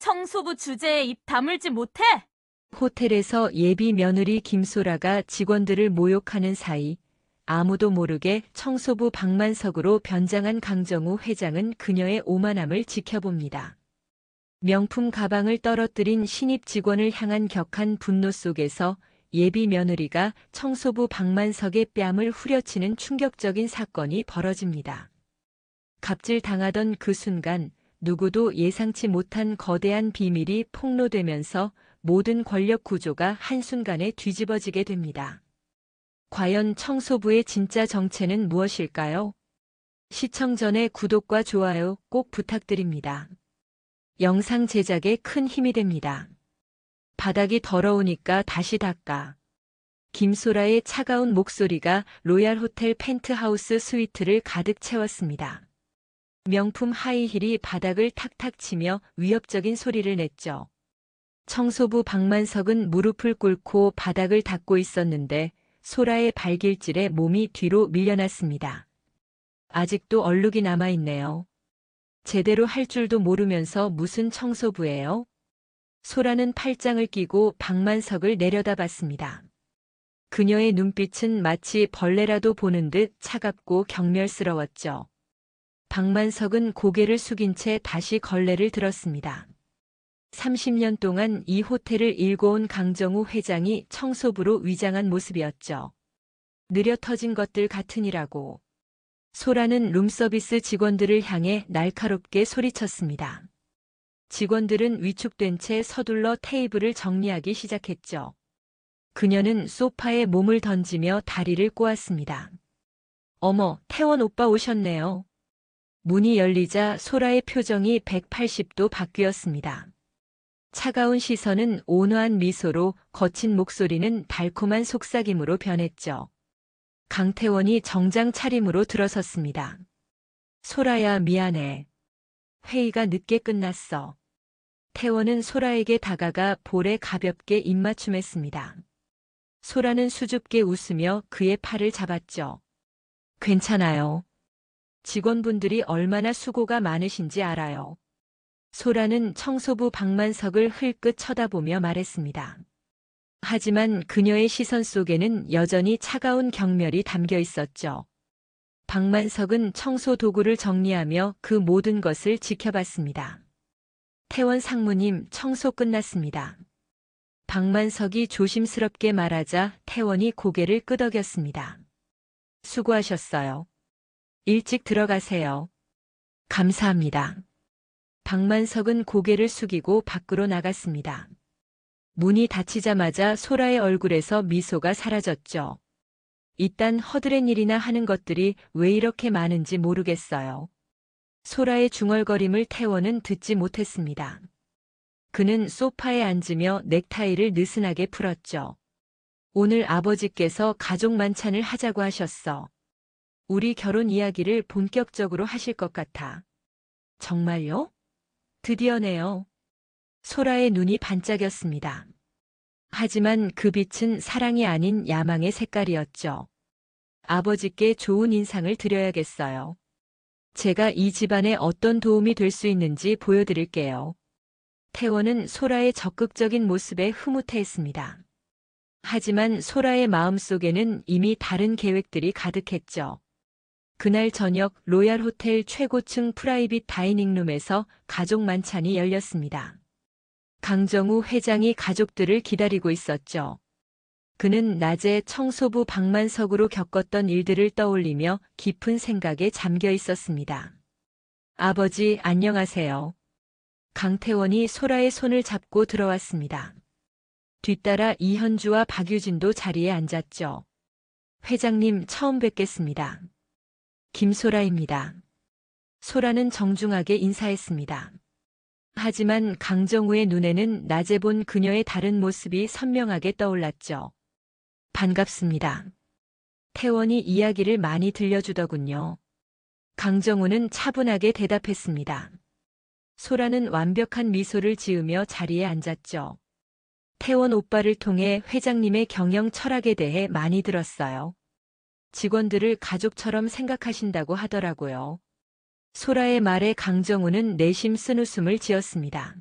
청소부 주제에 입 다물지 못해? 호텔에서 예비 며느리 김소라가 직원들을 모욕하는 사이 아무도 모르게 청소부 박만석으로 변장한 강정우 회장은 그녀의 오만함을 지켜봅니다. 명품 가방을 떨어뜨린 신입 직원을 향한 격한 분노 속에서 예비 며느리가 청소부 박만석의 뺨을 후려치는 충격적인 사건이 벌어집니다. 갑질당하던 그 순간 누구도 예상치 못한 거대한 비밀이 폭로되면서 모든 권력 구조가 한순간에 뒤집어지게 됩니다. 과연 청소부의 진짜 정체는 무엇일까요? 시청 전에 구독과 좋아요 꼭 부탁드립니다. 영상 제작에 큰 힘이 됩니다. 바닥이 더러우니까 다시 닦아. 김소라의 차가운 목소리가 로얄 호텔 펜트하우스 스위트를 가득 채웠습니다. 명품 하이힐이 바닥을 탁탁 치며 위협적인 소리를 냈죠. 청소부 박만석은 무릎을 꿇고 바닥을 닦고 있었는데 소라의 발길질에 몸이 뒤로 밀려났습니다. 아직도 얼룩이 남아있네요. 제대로 할 줄도 모르면서 무슨 청소부예요? 소라는 팔짱을 끼고 박만석을 내려다봤습니다. 그녀의 눈빛은 마치 벌레라도 보는 듯 차갑고 경멸스러웠죠. 박만석은 고개를 숙인 채 다시 걸레를 들었습니다. 30년 동안 이 호텔을 일궈온 강정우 회장이 청소부로 위장한 모습이었죠. 느려 터진 것들 같으니라고. 소라는 룸서비스 직원들을 향해 날카롭게 소리쳤습니다. 직원들은 위축된 채 서둘러 테이블을 정리하기 시작했죠. 그녀는 소파에 몸을 던지며 다리를 꼬았습니다. 어머, 태원 오빠 오셨네요. 문이 열리자 소라의 표정이 180도 바뀌었습니다. 차가운 시선은 온화한 미소로 거친 목소리는 달콤한 속삭임으로 변했죠. 강태원이 정장 차림으로 들어섰습니다. 소라야, 미안해. 회의가 늦게 끝났어. 태원은 소라에게 다가가 볼에 가볍게 입맞춤했습니다. 소라는 수줍게 웃으며 그의 팔을 잡았죠. 괜찮아요. 직원분들이 얼마나 수고가 많으신지 알아요. 소라는 청소부 박만석을 흘끗 쳐다보며 말했습니다. 하지만 그녀의 시선 속에는 여전히 차가운 경멸이 담겨 있었죠. 박만석은 청소 도구를 정리하며 그 모든 것을 지켜봤습니다. 태원 상무님, 청소 끝났습니다. 박만석이 조심스럽게 말하자 태원이 고개를 끄덕였습니다. 수고하셨어요. 일찍 들어가세요. 감사합니다. 박만석은 고개를 숙이고 밖으로 나갔습니다. 문이 닫히자마자 소라의 얼굴에서 미소가 사라졌죠. 이딴 허드렛 일이나 하는 것들이 왜 이렇게 많은지 모르겠어요. 소라의 중얼거림을 태원은 듣지 못했습니다. 그는 소파에 앉으며 넥타이를 느슨하게 풀었죠. 오늘 아버지께서 가족 만찬을 하자고 하셨어. 우리 결혼 이야기를 본격적으로 하실 것 같아. 정말요? 드디어네요. 소라의 눈이 반짝였습니다. 하지만 그 빛은 사랑이 아닌 야망의 색깔이었죠. 아버지께 좋은 인상을 드려야겠어요. 제가 이 집안에 어떤 도움이 될 수 있는지 보여드릴게요. 태원은 소라의 적극적인 모습에 흐뭇해했습니다. 하지만 소라의 마음속에는 이미 다른 계획들이 가득했죠. 그날 저녁 로얄 호텔 최고층 프라이빗 다이닝룸에서 가족 만찬이 열렸습니다. 강정우 회장이 가족들을 기다리고 있었죠. 그는 낮에 청소부 박만석으로 겪었던 일들을 떠올리며 깊은 생각에 잠겨 있었습니다. 아버지, 안녕하세요. 강태원이 소라의 손을 잡고 들어왔습니다. 뒤따라 이현주와 박유진도 자리에 앉았죠. 회장님, 처음 뵙겠습니다. 김소라입니다. 소라는 정중하게 인사했습니다. 하지만 강정우의 눈에는 낮에 본 그녀의 다른 모습이 선명하게 떠올랐죠. 반갑습니다. 태원이 이야기를 많이 들려주더군요. 강정우는 차분하게 대답했습니다. 소라는 완벽한 미소를 지으며 자리에 앉았죠. 태원 오빠를 통해 회장님의 경영 철학에 대해 많이 들었어요. 직원들을 가족처럼 생각하신다고 하더라고요. 소라의 말에 강정우는 내심 쓴웃음을 지었습니다.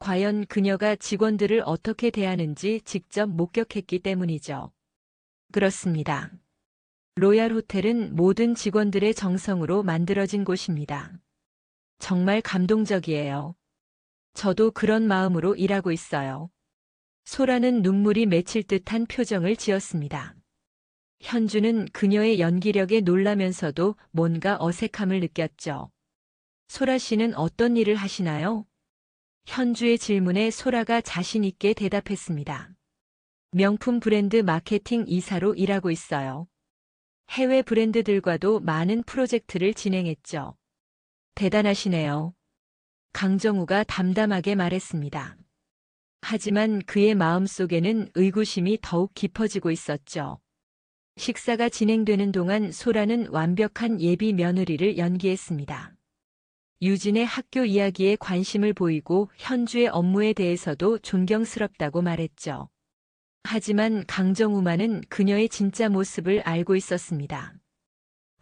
과연 그녀가 직원들을 어떻게 대하는지 직접 목격했기 때문이죠. 그렇습니다. 로얄 호텔은 모든 직원들의 정성으로 만들어진 곳입니다. 정말 감동적이에요. 저도 그런 마음으로 일하고 있어요. 소라는 눈물이 맺힐 듯한 표정을 지었습니다. 현주는 그녀의 연기력에 놀라면서도 뭔가 어색함을 느꼈죠. 소라 씨는 어떤 일을 하시나요? 현주의 질문에 소라가 자신 있게 대답했습니다. 명품 브랜드 마케팅 이사로 일하고 있어요. 해외 브랜드들과도 많은 프로젝트를 진행했죠. 대단하시네요. 강정우가 담담하게 말했습니다. 하지만 그의 마음속에는 의구심이 더욱 깊어지고 있었죠. 식사가 진행되는 동안 소라는 완벽한 예비 며느리를 연기했습니다. 유진의 학교 이야기에 관심을 보이고 현주의 업무에 대해서도 존경스럽다고 말했죠. 하지만 강정우만은 그녀의 진짜 모습을 알고 있었습니다.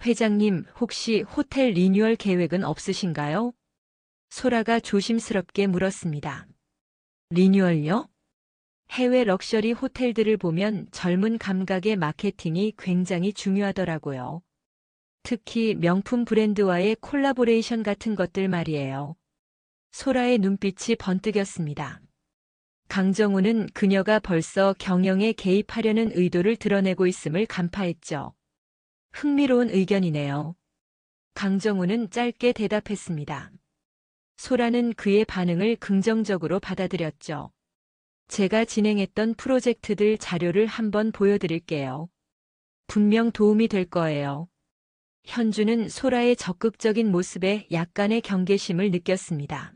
회장님, 혹시 호텔 리뉴얼 계획은 없으신가요? 소라가 조심스럽게 물었습니다. 리뉴얼요? 해외 럭셔리 호텔들을 보면 젊은 감각의 마케팅이 굉장히 중요하더라고요. 특히 명품 브랜드와의 콜라보레이션 같은 것들 말이에요. 소라의 눈빛이 번뜩였습니다. 강정우는 그녀가 벌써 경영에 개입하려는 의도를 드러내고 있음을 간파했죠. 흥미로운 의견이네요. 강정우는 짧게 대답했습니다. 소라는 그의 반응을 긍정적으로 받아들였죠. 제가 진행했던 프로젝트들 자료를 한번 보여드릴게요. 분명 도움이 될 거예요. 현주는 소라의 적극적인 모습에 약간의 경계심을 느꼈습니다.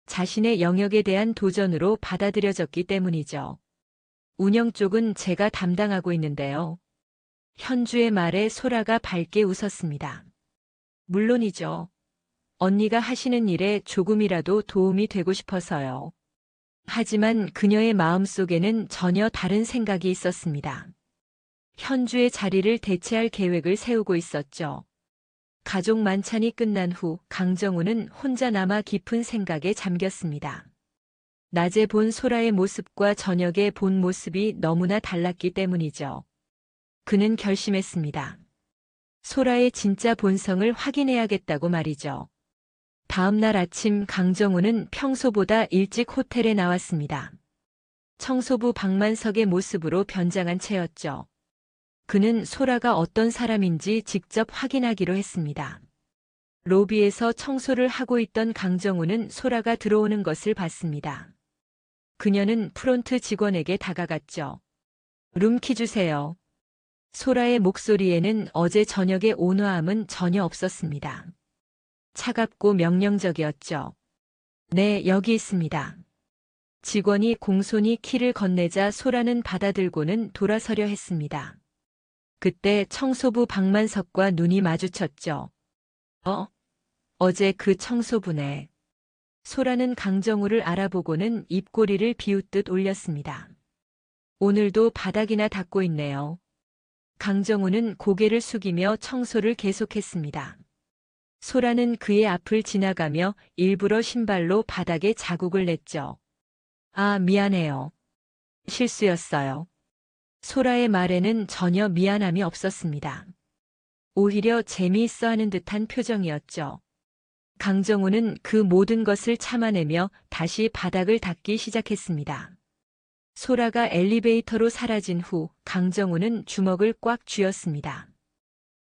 자신의 영역에 대한 도전으로 받아들여졌기 때문이죠. 운영 쪽은 제가 담당하고 있는데요. 현주의 말에 소라가 밝게 웃었습니다. 물론이죠. 언니가 하시는 일에 조금이라도 도움이 되고 싶어서요. 하지만 그녀의 마음속에는 전혀 다른 생각이 있었습니다. 현주의 자리를 대체할 계획을 세우고 있었죠. 가족 만찬이 끝난 후 강정우는 혼자 남아 깊은 생각에 잠겼습니다. 낮에 본 소라의 모습과 저녁에 본 모습이 너무나 달랐기 때문이죠. 그는 결심했습니다. 소라의 진짜 본성을 확인해야겠다고 말이죠. 다음 날 아침 강정우는 평소보다 일찍 호텔에 나왔습니다. 청소부 박만석의 모습으로 변장한 채였죠. 그는 소라가 어떤 사람인지 직접 확인하기로 했습니다. 로비에서 청소를 하고 있던 강정우는 소라가 들어오는 것을 봤습니다. 그녀는 프론트 직원에게 다가갔죠. 룸키 주세요. 소라의 목소리에는 어제 저녁의 온화함은 전혀 없었습니다. 차갑고 명령적이었죠. 네, 여기 있습니다. 직원이 공손히 키를 건네자 소라는 받아들고는 돌아서려 했습니다. 그때 청소부 박만석과 눈이 마주쳤죠. 어제 그 청소부네. 소라는 강정우를 알아보고는 입꼬리를 비웃듯 올렸습니다. 오늘도 바닥이나 닦고 있네요. 강정우는 고개를 숙이며 청소를 계속했습니다. 소라는 그의 앞을 지나가며 일부러 신발로 바닥에 자국을 냈죠. 아, 미안해요. 실수였어요. 소라의 말에는 전혀 미안함이 없었습니다. 오히려 재미있어 하는 듯한 표정이었죠. 강정우는 그 모든 것을 참아내며 다시 바닥을 닦기 시작했습니다. 소라가 엘리베이터로 사라진 후 강정우는 주먹을 꽉 쥐었습니다.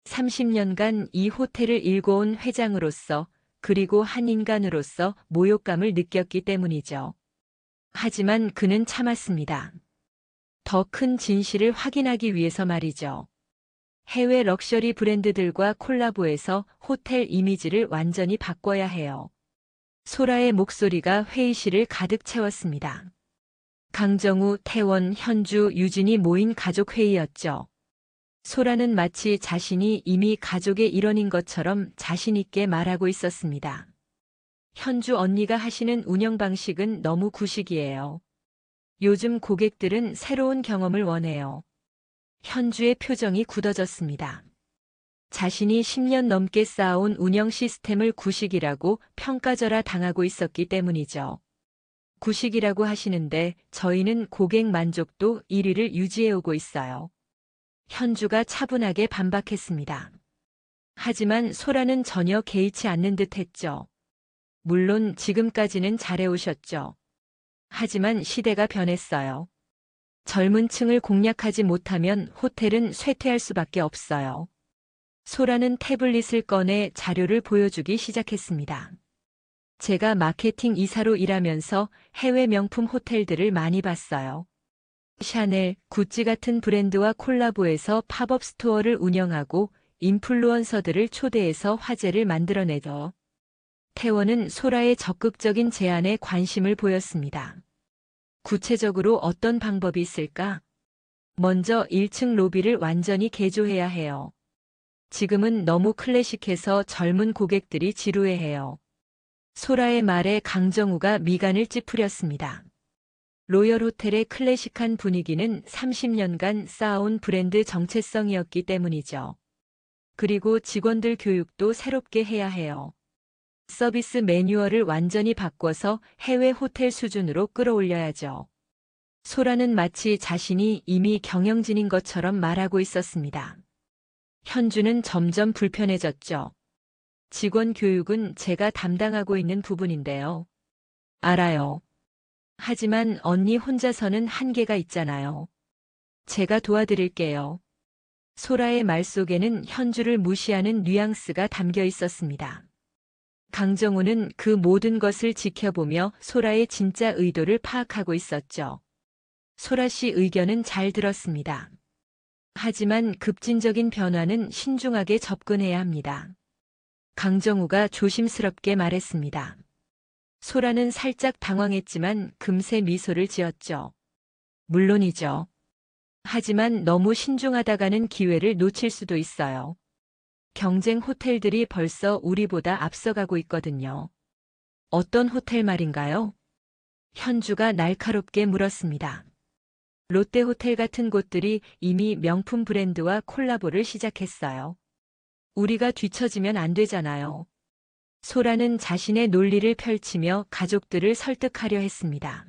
30년간 이 호텔을 일궈온 회장으로서 그리고 한 인간으로서 모욕감을 느꼈기 때문이죠. 하지만 그는 참았습니다. 더 큰 진실을 확인하기 위해서 말이죠. 해외 럭셔리 브랜드들과 콜라보해서 호텔 이미지를 완전히 바꿔야 해요. 소라의 목소리가 회의실을 가득 채웠습니다. 강정우, 태원, 현주, 유진이 모인 가족회의였죠. 소라는 마치 자신이 이미 가족의 일원인 것처럼 자신 있게 말하고 있었습니다. 현주 언니가 하시는 운영 방식은 너무 구식이에요. 요즘 고객들은 새로운 경험을 원해요. 현주의 표정이 굳어졌습니다. 자신이 10년 넘게 쌓아온 운영 시스템을 구식이라고 평가절하 당하고 있었기 때문이죠. 구식이라고 하시는데 저희는 고객 만족도 1위를 유지해오고 있어요. 현주가 차분하게 반박했습니다. 하지만 소라는 전혀 개의치 않는 듯 했죠. 물론 지금까지는 잘해오셨죠. 하지만 시대가 변했어요. 젊은 층을 공략하지 못하면 호텔은 쇠퇴할 수밖에 없어요. 소라는 태블릿을 꺼내 자료를 보여주기 시작했습니다. 제가 마케팅 이사로 일하면서 해외 명품 호텔들을 많이 봤어요. 샤넬, 구찌 같은 브랜드와 콜라보해서 팝업 스토어를 운영하고 인플루언서들을 초대해서 화제를 만들어내죠. 태원은 소라의 적극적인 제안에 관심을 보였습니다. 구체적으로 어떤 방법이 있을까? 먼저 1층 로비를 완전히 개조해야 해요. 지금은 너무 클래식해서 젊은 고객들이 지루해해요. 소라의 말에 강정우가 미간을 찌푸렸습니다. 로열 호텔의 클래식한 분위기는 30년간 쌓아온 브랜드 정체성이었기 때문이죠. 그리고 직원들 교육도 새롭게 해야 해요. 서비스 매뉴얼을 완전히 바꿔서 해외 호텔 수준으로 끌어올려야죠. 소라는 마치 자신이 이미 경영진인 것처럼 말하고 있었습니다. 현주는 점점 불편해졌죠. 직원 교육은 제가 담당하고 있는 부분인데요. 알아요. 하지만 언니 혼자서는 한계가 있잖아요. 제가 도와드릴게요. 소라의 말 속에는 현주를 무시하는 뉘앙스가 담겨 있었습니다. 강정우는 그 모든 것을 지켜보며 소라의 진짜 의도를 파악하고 있었죠. 소라 씨 의견은 잘 들었습니다. 하지만 급진적인 변화는 신중하게 접근해야 합니다. 강정우가 조심스럽게 말했습니다. 소라는 살짝 당황했지만 금세 미소를 지었죠. 물론이죠. 하지만 너무 신중하다가는 기회를 놓칠 수도 있어요. 경쟁 호텔들이 벌써 우리보다 앞서가고 있거든요. 어떤 호텔 말인가요? 현주가 날카롭게 물었습니다. 롯데호텔 같은 곳들이 이미 명품 브랜드와 콜라보를 시작했어요. 우리가 뒤처지면 안 되잖아요. 소라는 자신의 논리를 펼치며 가족들을 설득하려 했습니다.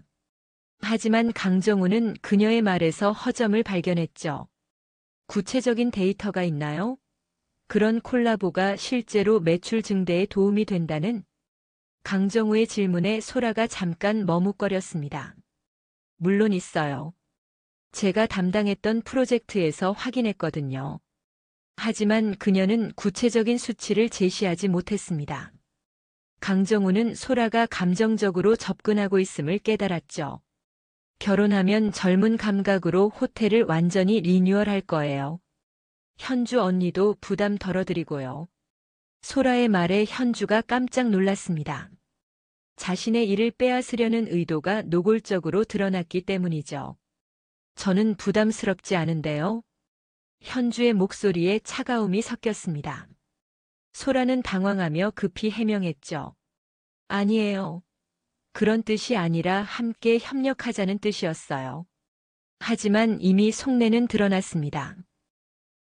하지만 강정우는 그녀의 말에서 허점을 발견했죠. 구체적인 데이터가 있나요? 그런 콜라보가 실제로 매출 증대에 도움이 된다는? 강정우의 질문에 소라가 잠깐 머뭇거렸습니다. 물론 있어요. 제가 담당했던 프로젝트에서 확인했거든요. 하지만 그녀는 구체적인 수치를 제시하지 못했습니다. 강정우는 소라가 감정적으로 접근하고 있음을 깨달았죠. 결혼하면 젊은 감각으로 호텔을 완전히 리뉴얼할 거예요. 현주 언니도 부담 덜어드리고요. 소라의 말에 현주가 깜짝 놀랐습니다. 자신의 일을 빼앗으려는 의도가 노골적으로 드러났기 때문이죠. 저는 부담스럽지 않은데요. 현주의 목소리에 차가움이 섞였습니다. 소라는 당황하며 급히 해명했죠. 아니에요. 그런 뜻이 아니라 함께 협력하자는 뜻이었어요. 하지만 이미 속내는 드러났습니다.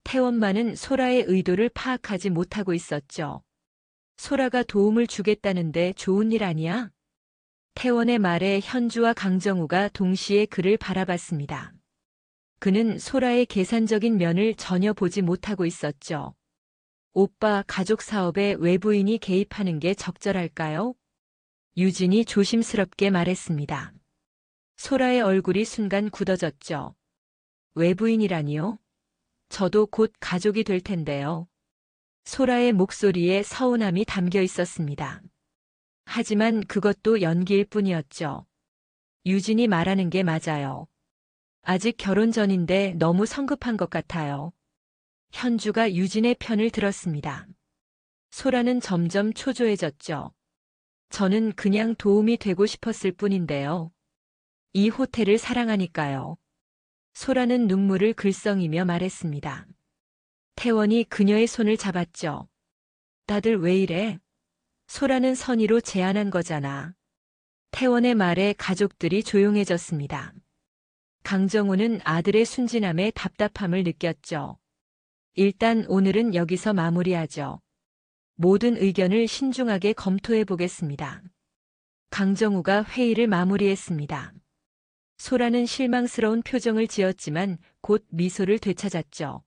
태원만은 소라의 의도를 파악하지 못하고 있었죠. 소라가 도움을 주겠다는데 좋은 일 아니야? 태원의 말에 현주와 강정우가 동시에 그를 바라봤습니다. 그는 소라의 계산적인 면을 전혀 보지 못하고 있었죠. 오빠 가족 사업에 외부인이 개입하는 게 적절할까요? 유진이 조심스럽게 말했습니다. 소라의 얼굴이 순간 굳어졌죠. 외부인이라니요? 저도 곧 가족이 될 텐데요. 소라의 목소리에 서운함이 담겨 있었습니다. 하지만 그것도 연기일 뿐이었죠. 유진이 말하는 게 맞아요. 아직 결혼 전인데 너무 성급한 것 같아요. 현주가 유진의 편을 들었습니다. 소라는 점점 초조해졌죠. 저는 그냥 도움이 되고 싶었을 뿐인데요. 이 호텔을 사랑하니까요. 소라는 눈물을 글썽이며 말했습니다. 태원이 그녀의 손을 잡았죠. 다들 왜 이래? 소라는 선의로 제안한 거잖아. 태원의 말에 가족들이 조용해졌습니다. 강정우는 아들의 순진함에 답답함을 느꼈죠. 일단 오늘은 여기서 마무리하죠. 모든 의견을 신중하게 검토해 보겠습니다. 강정우가 회의를 마무리했습니다. 소라는 실망스러운 표정을 지었지만 곧 미소를 되찾았죠.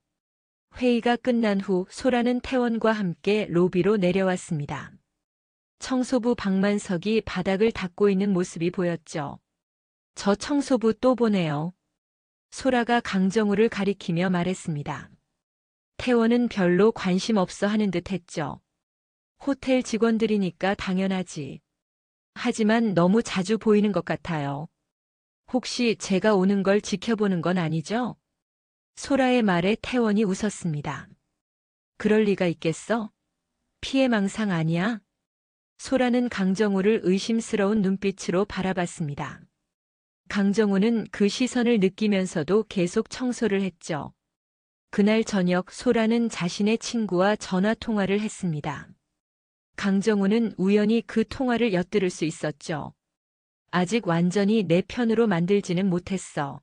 회의가 끝난 후 소라는 태원과 함께 로비로 내려왔습니다. 청소부 박만석이 바닥을 닦고 있는 모습이 보였죠. 저 청소부 또 보네요. 소라가 강정우를 가리키며 말했습니다. 태원은 별로 관심 없어 하는 듯 했죠. 호텔 직원들이니까 당연하지. 하지만 너무 자주 보이는 것 같아요. 혹시 제가 오는 걸 지켜보는 건 아니죠? 소라의 말에 태원이 웃었습니다. 그럴 리가 있겠어? 피해망상 아니야? 소라는 강정우를 의심스러운 눈빛으로 바라봤습니다. 강정우는 그 시선을 느끼면서도 계속 청소를 했죠. 그날 저녁 소라는 자신의 친구와 전화 통화를 했습니다. 강정우는 우연히 그 통화를 엿들을 수 있었죠. 아직 완전히 내 편으로 만들지는 못했어.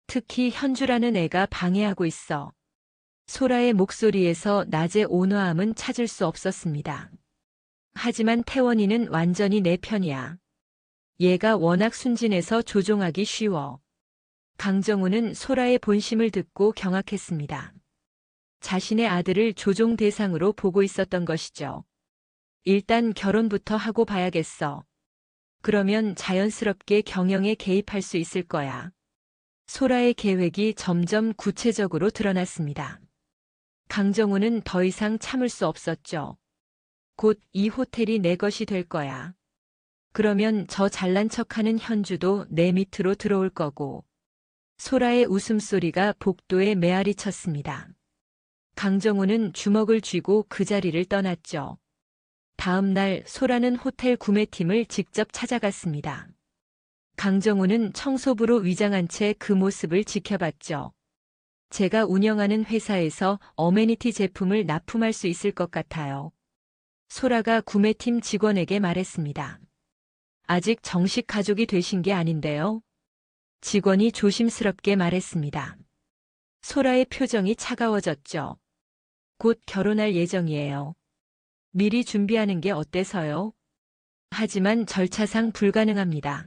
특히 현주라는 애가 방해하고 있어. 소라의 목소리에서 낮의 온화함은 찾을 수 없었습니다. 하지만 태원이는 완전히 내 편이야. 얘가 워낙 순진해서 조종하기 쉬워. 강정우는 소라의 본심을 듣고 경악했습니다. 자신의 아들을 조종 대상으로 보고 있었던 것이죠. 일단 결혼부터 하고 봐야겠어. 그러면 자연스럽게 경영에 개입할 수 있을 거야. 소라의 계획이 점점 구체적으로 드러났습니다. 강정우는 더 이상 참을 수 없었죠. 곧 이 호텔이 내 것이 될 거야. 그러면 저 잘난 척하는 현주도 내 밑으로 들어올 거고. 소라의 웃음소리가 복도에 메아리 쳤습니다. 강정우는 주먹을 쥐고 그 자리를 떠났죠. 다음 날 소라는 호텔 구매팀을 직접 찾아갔습니다. 강정우는 청소부로 위장한 채 그 모습을 지켜봤죠. 제가 운영하는 회사에서 어메니티 제품을 납품할 수 있을 것 같아요. 소라가 구매팀 직원에게 말했습니다. 아직 정식 가족이 되신 게 아닌데요. 직원이 조심스럽게 말했습니다. 소라의 표정이 차가워졌죠. 곧 결혼할 예정이에요. 미리 준비하는 게 어때서요? 하지만 절차상 불가능합니다.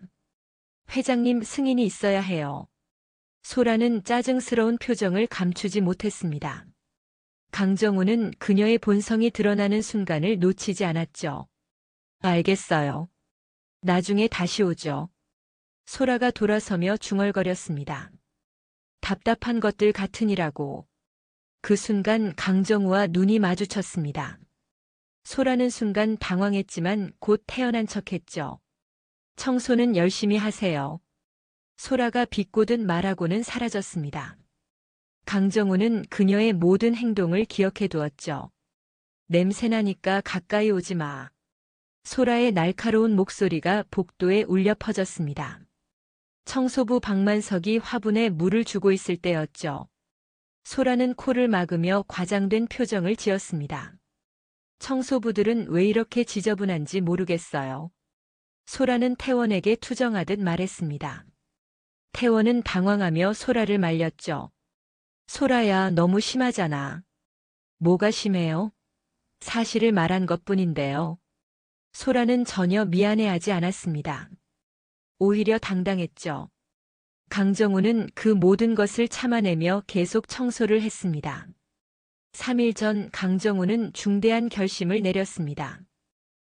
회장님 승인이 있어야 해요. 소라는 짜증스러운 표정을 감추지 못했습니다. 강정우는 그녀의 본성이 드러나는 순간을 놓치지 않았죠. 알겠어요. 나중에 다시 오죠. 소라가 돌아서며 중얼거렸습니다. 답답한 것들 같으니라고. 그 순간 강정우와 눈이 마주쳤습니다. 소라는 순간 당황했지만 곧 태어난 척했죠. 청소는 열심히 하세요. 소라가 비꼬듯 말하고는 사라졌습니다. 강정우는 그녀의 모든 행동을 기억해 두었죠. 냄새나니까 가까이 오지 마. 소라의 날카로운 목소리가 복도에 울려 퍼졌습니다. 청소부 박만석이 화분에 물을 주고 있을 때였죠. 소라는 코를 막으며 과장된 표정을 지었습니다. 청소부들은 왜 이렇게 지저분한지 모르겠어요. 소라는 태원에게 투정하듯 말했습니다. 태원은 당황하며 소라를 말렸죠. 소라야, 너무 심하잖아. 뭐가 심해요? 사실을 말한 것뿐인데요. 소라는 전혀 미안해하지 않았습니다. 오히려 당당했죠. 강정우는 그 모든 것을 참아내며 계속 청소를 했습니다. 3일 전 강정우는 중대한 결심을 내렸습니다.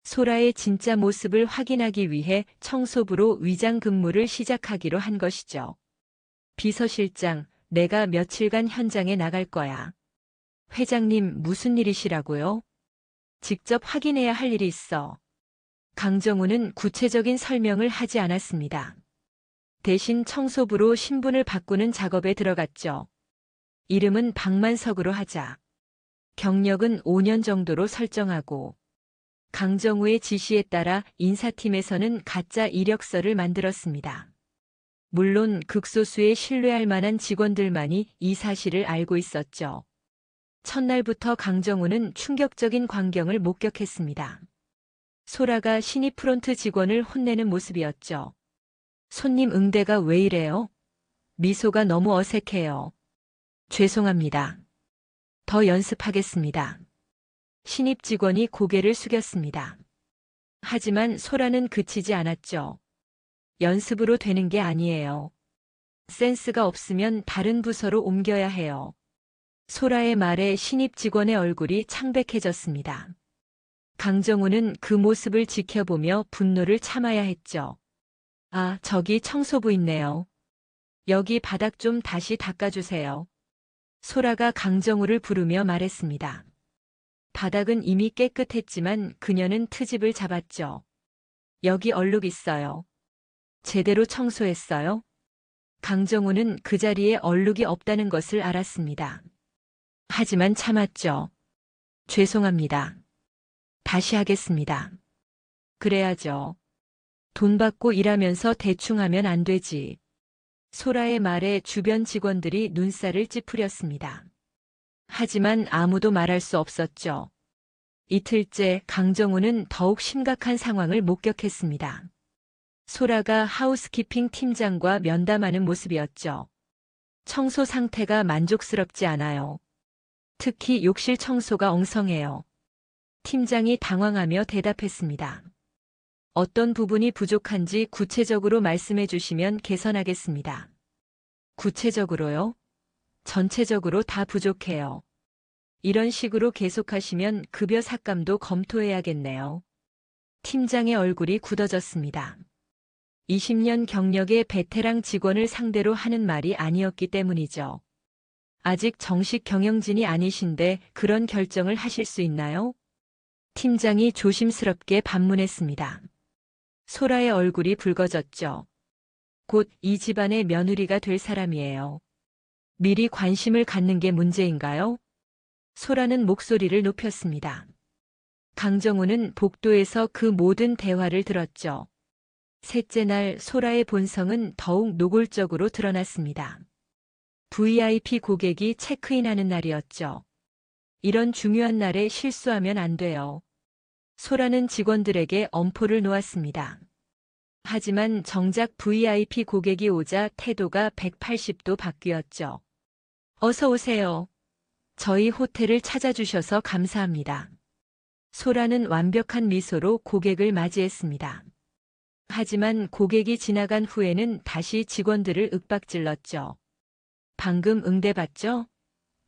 소라의 진짜 모습을 확인하기 위해 청소부로 위장 근무를 시작하기로 한 것이죠. 비서실장, 내가 며칠간 현장에 나갈 거야. 회장님, 무슨 일이시라고요? 직접 확인해야 할 일이 있어. 강정우는 구체적인 설명을 하지 않았습니다. 대신 청소부로 신분을 바꾸는 작업에 들어갔죠. 이름은 박만석으로 하자. 경력은 5년 정도로 설정하고. 강정우의 지시에 따라 인사팀에서는 가짜 이력서를 만들었습니다. 물론 극소수의 신뢰할 만한 직원들만이 이 사실을 알고 있었죠. 첫날부터 강정우는 충격적인 광경을 목격했습니다. 소라가 신입 프론트 직원을 혼내는 모습이었죠. 손님 응대가 왜 이래요? 미소가 너무 어색해요. 죄송합니다. 더 연습하겠습니다. 신입 직원이 고개를 숙였습니다. 하지만 소라는 그치지 않았죠. 연습으로 되는 게 아니에요. 센스가 없으면 다른 부서로 옮겨야 해요. 소라의 말에 신입 직원의 얼굴이 창백해졌습니다. 강정우는 그 모습을 지켜보며 분노를 참아야 했죠. 아, 저기 청소부 있네요. 여기 바닥 좀 다시 닦아주세요. 소라가 강정우를 부르며 말했습니다. 바닥은 이미 깨끗했지만 그녀는 트집을 잡았죠. 여기 얼룩 있어요. 제대로 청소했어요? 강정우는 그 자리에 얼룩이 없다는 것을 알았습니다. 하지만 참았죠. 죄송합니다. 다시 하겠습니다. 그래야죠. 돈 받고 일하면서 대충 하면 안 되지. 소라의 말에 주변 직원들이 눈살을 찌푸렸습니다. 하지만 아무도 말할 수 없었죠. 이틀째 강정우는 더욱 심각한 상황을 목격했습니다. 소라가 하우스키핑 팀장과 면담하는 모습이었죠. 청소 상태가 만족스럽지 않아요. 특히 욕실 청소가 엉성해요. 팀장이 당황하며 대답했습니다. 어떤 부분이 부족한지 구체적으로 말씀해 주시면 개선하겠습니다. 구체적으로요? 전체적으로 다 부족해요. 이런 식으로 계속하시면 급여 삭감도 검토해야겠네요. 팀장의 얼굴이 굳어졌습니다. 20년 경력의 베테랑 직원을 상대로 하는 말이 아니었기 때문이죠. 아직 정식 경영진이 아니신데 그런 결정을 하실 수 있나요? 팀장이 조심스럽게 반문했습니다. 소라의 얼굴이 붉어졌죠. 곧 이 집안의 며느리가 될 사람이에요. 미리 관심을 갖는 게 문제인가요? 소라는 목소리를 높였습니다. 강정우는 복도에서 그 모든 대화를 들었죠. 셋째 날 소라의 본성은 더욱 노골적으로 드러났습니다. VIP 고객이 체크인하는 날이었죠. 이런 중요한 날에 실수하면 안 돼요. 소라는 직원들에게 엄포를 놓았습니다. 하지만 정작 VIP 고객이 오자 태도가 180도 바뀌었죠. 어서 오세요. 저희 호텔을 찾아주셔서 감사합니다. 소라는 완벽한 미소로 고객을 맞이했습니다. 하지만 고객이 지나간 후에는 다시 직원들을 윽박질렀죠. 방금 응대받죠?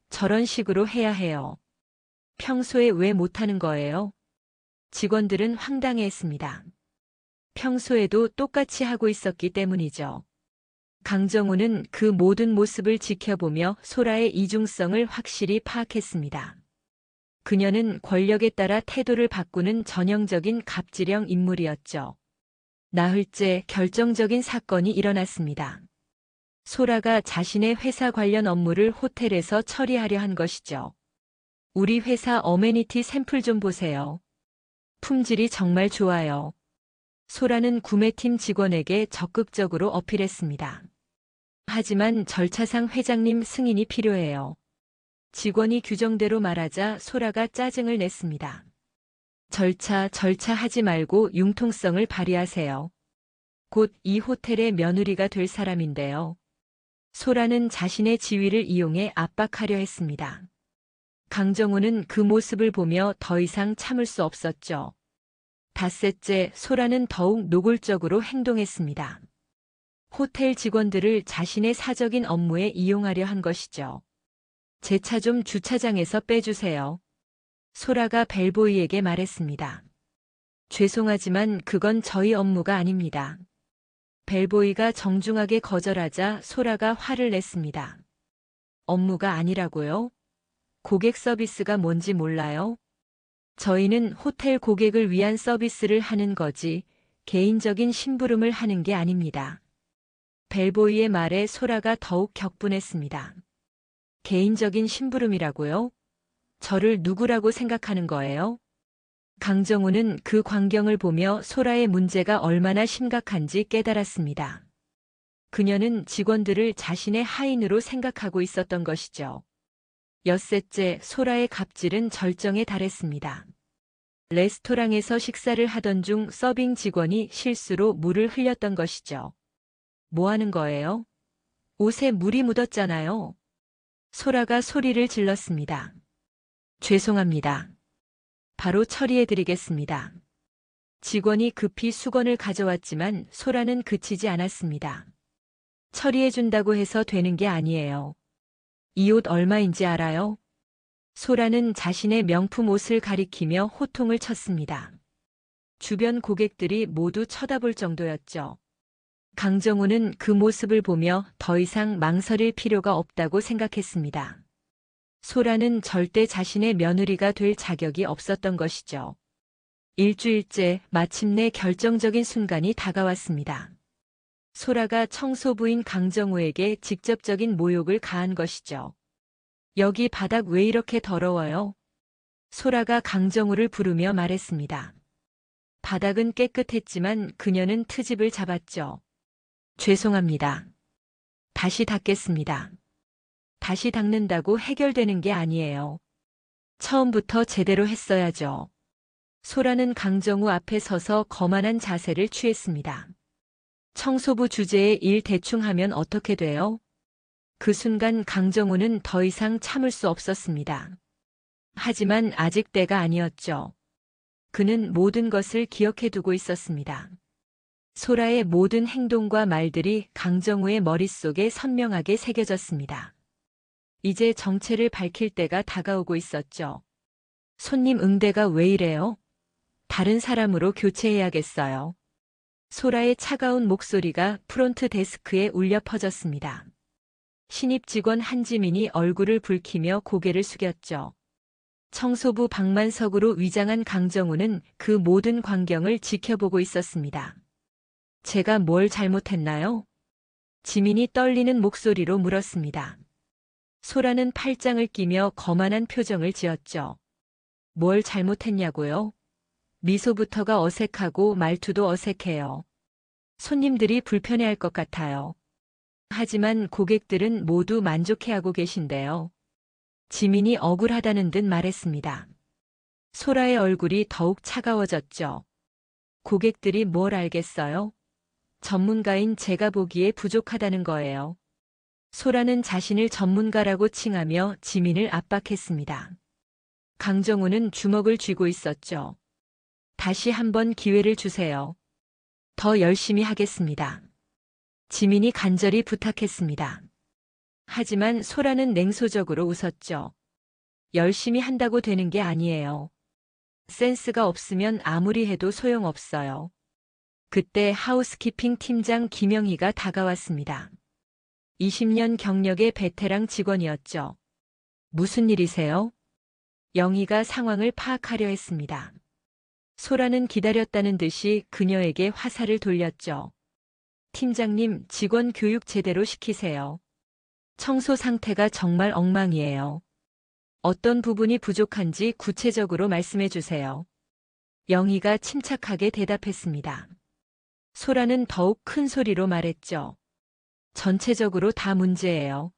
저런 식으로 해야 해요. 평소에 왜 못하는 거예요? 직원들은 황당해했습니다. 평소에도 똑같이 하고 있었기 때문이죠. 강정우는 그 모든 모습을 지켜보며 소라의 이중성을 확실히 파악했습니다. 그녀는 권력에 따라 태도를 바꾸는 전형적인 갑질형 인물이었죠. 나흘째 결정적인 사건이 일어났습니다. 소라가 자신의 회사 관련 업무를 호텔에서 처리하려 한 것이죠. 우리 회사 어메니티 샘플 좀 보세요. 품질이 정말 좋아요. 소라는 구매팀 직원에게 적극적으로 어필했습니다. 하지만 절차상 회장님 승인이 필요해요. 직원이 규정대로 말하자 소라가 짜증을 냈습니다. 절차 하지 말고 융통성을 발휘하세요. 곧 이 호텔의 며느리가 될 사람인데요. 소라는 자신의 지위를 이용해 압박하려 했습니다. 강정우는 그 모습을 보며 더 이상 참을 수 없었죠. 닷새째 소라는 더욱 노골적으로 행동했습니다. 호텔 직원들을 자신의 사적인 업무에 이용하려 한 것이죠. 제 차 좀 주차장에서 빼주세요. 소라가 벨보이에게 말했습니다. 죄송하지만 그건 저희 업무가 아닙니다. 벨보이가 정중하게 거절하자 소라가 화를 냈습니다. 업무가 아니라고요? 고객 서비스가 뭔지 몰라요? 저희는 호텔 고객을 위한 서비스를 하는 거지 개인적인 심부름을 하는 게 아닙니다. 벨보이의 말에 소라가 더욱 격분했습니다. 개인적인 심부름이라고요? 저를 누구라고 생각하는 거예요? 강정우는 그 광경을 보며 소라의 문제가 얼마나 심각한지 깨달았습니다. 그녀는 직원들을 자신의 하인으로 생각하고 있었던 것이죠. 엿새째 소라의 갑질은 절정에 달했습니다. 레스토랑에서 식사를 하던 중 서빙 직원이 실수로 물을 흘렸던 것이죠. 뭐 하는 거예요? 옷에 물이 묻었잖아요. 소라가 소리를 질렀습니다. 죄송합니다. 바로 처리해드리겠습니다. 직원이 급히 수건을 가져왔지만 소라는 그치지 않았습니다. 처리해준다고 해서 되는 게 아니에요. 이 옷 얼마인지 알아요? 소라는 자신의 명품 옷을 가리키며 호통을 쳤습니다. 주변 고객들이 모두 쳐다볼 정도였죠. 강정우는 그 모습을 보며 더 이상 망설일 필요가 없다고 생각했습니다. 소라는 절대 자신의 며느리가 될 자격이 없었던 것이죠. 일주일째 마침내 결정적인 순간이 다가왔습니다. 소라가 청소부인 강정우에게 직접적인 모욕을 가한 것이죠. 여기 바닥 왜 이렇게 더러워요? 소라가 강정우를 부르며 말했습니다. 바닥은 깨끗했지만 그녀는 트집을 잡았죠. 죄송합니다. 다시 닦겠습니다. 다시 닦는다고 해결되는 게 아니에요. 처음부터 제대로 했어야죠. 소라는 강정우 앞에 서서 거만한 자세를 취했습니다. 청소부 주제에 일 대충 하면 어떻게 돼요? 그 순간 강정우는 더 이상 참을 수 없었습니다. 하지만 아직 때가 아니었죠. 그는 모든 것을 기억해 두고 있었습니다. 소라의 모든 행동과 말들이 강정우의 머릿속에 선명하게 새겨졌습니다. 이제 정체를 밝힐 때가 다가오고 있었죠. 손님 응대가 왜 이래요? 다른 사람으로 교체해야겠어요. 소라의 차가운 목소리가 프론트 데스크에 울려 퍼졌습니다. 신입 직원 한지민이 얼굴을 붉히며 고개를 숙였죠. 청소부 박만석으로 위장한 강정우는 그 모든 광경을 지켜보고 있었습니다. 제가 뭘 잘못했나요? 지민이 떨리는 목소리로 물었습니다. 소라는 팔짱을 끼며 거만한 표정을 지었죠. 뭘 잘못했냐고요? 미소부터가 어색하고 말투도 어색해요. 손님들이 불편해할 것 같아요. 하지만 고객들은 모두 만족해하고 계신데요. 지민이 억울하다는 듯 말했습니다. 소라의 얼굴이 더욱 차가워졌죠. 고객들이 뭘 알겠어요? 전문가인 제가 보기에 부족하다는 거예요. 소라는 자신을 전문가라고 칭하며 지민을 압박했습니다. 강정우는 주먹을 쥐고 있었죠. 다시 한번 기회를 주세요. 더 열심히 하겠습니다. 지민이 간절히 부탁했습니다. 하지만 소라는 냉소적으로 웃었죠. 열심히 한다고 되는 게 아니에요. 센스가 없으면 아무리 해도 소용없어요. 그때 하우스키핑 팀장 김영희가 다가왔습니다. 20년 경력의 베테랑 직원이었죠. 무슨 일이세요? 영희가 상황을 파악하려 했습니다. 소라는 기다렸다는 듯이 그녀에게 화살을 돌렸죠. 팀장님, 직원 교육 제대로 시키세요. 청소 상태가 정말 엉망이에요. 어떤 부분이 부족한지 구체적으로 말씀해 주세요. 영희가 침착하게 대답했습니다. 소라는 더욱 큰 소리로 말했죠. 전체적으로 다 문제예요.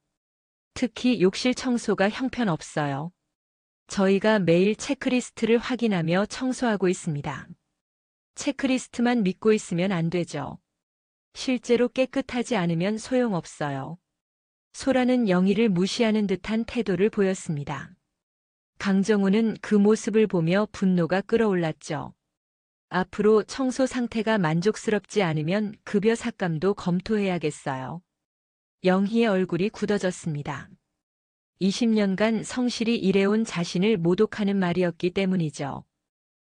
특히 욕실 청소가 형편없어요. 저희가 매일 체크리스트를 확인하며 청소하고 있습니다. 체크리스트만 믿고 있으면 안 되죠. 실제로 깨끗하지 않으면 소용없어요. 소라는 영희를 무시하는 듯한 태도를 보였습니다. 강정우는 그 모습을 보며 분노가 끓어올랐죠. 앞으로 청소 상태가 만족스럽지 않으면 급여 삭감도 검토해야겠어요. 영희의 얼굴이 굳어졌습니다. 20년간 성실히 일해온 자신을 모독하는 말이었기 때문이죠.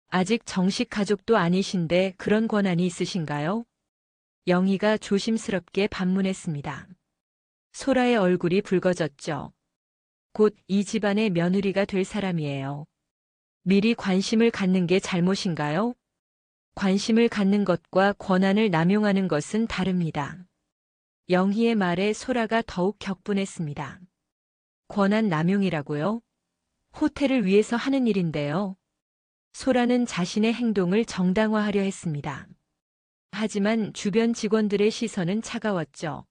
아직 정식 가족도 아니신데 그런 권한이 있으신가요? 영희가 조심스럽게 반문했습니다. 소라의 얼굴이 붉어졌죠. 곧 이 집안의 며느리가 될 사람이에요. 미리 관심을 갖는 게 잘못인가요? 관심을 갖는 것과 권한을 남용하는 것은 다릅니다. 영희의 말에 소라가 더욱 격분했습니다. 권한 남용이라고요? 호텔을 위해서 하는 일인데요. 소라는 자신의 행동을 정당화하려 했습니다. 하지만 주변 직원들의 시선은 차가웠죠.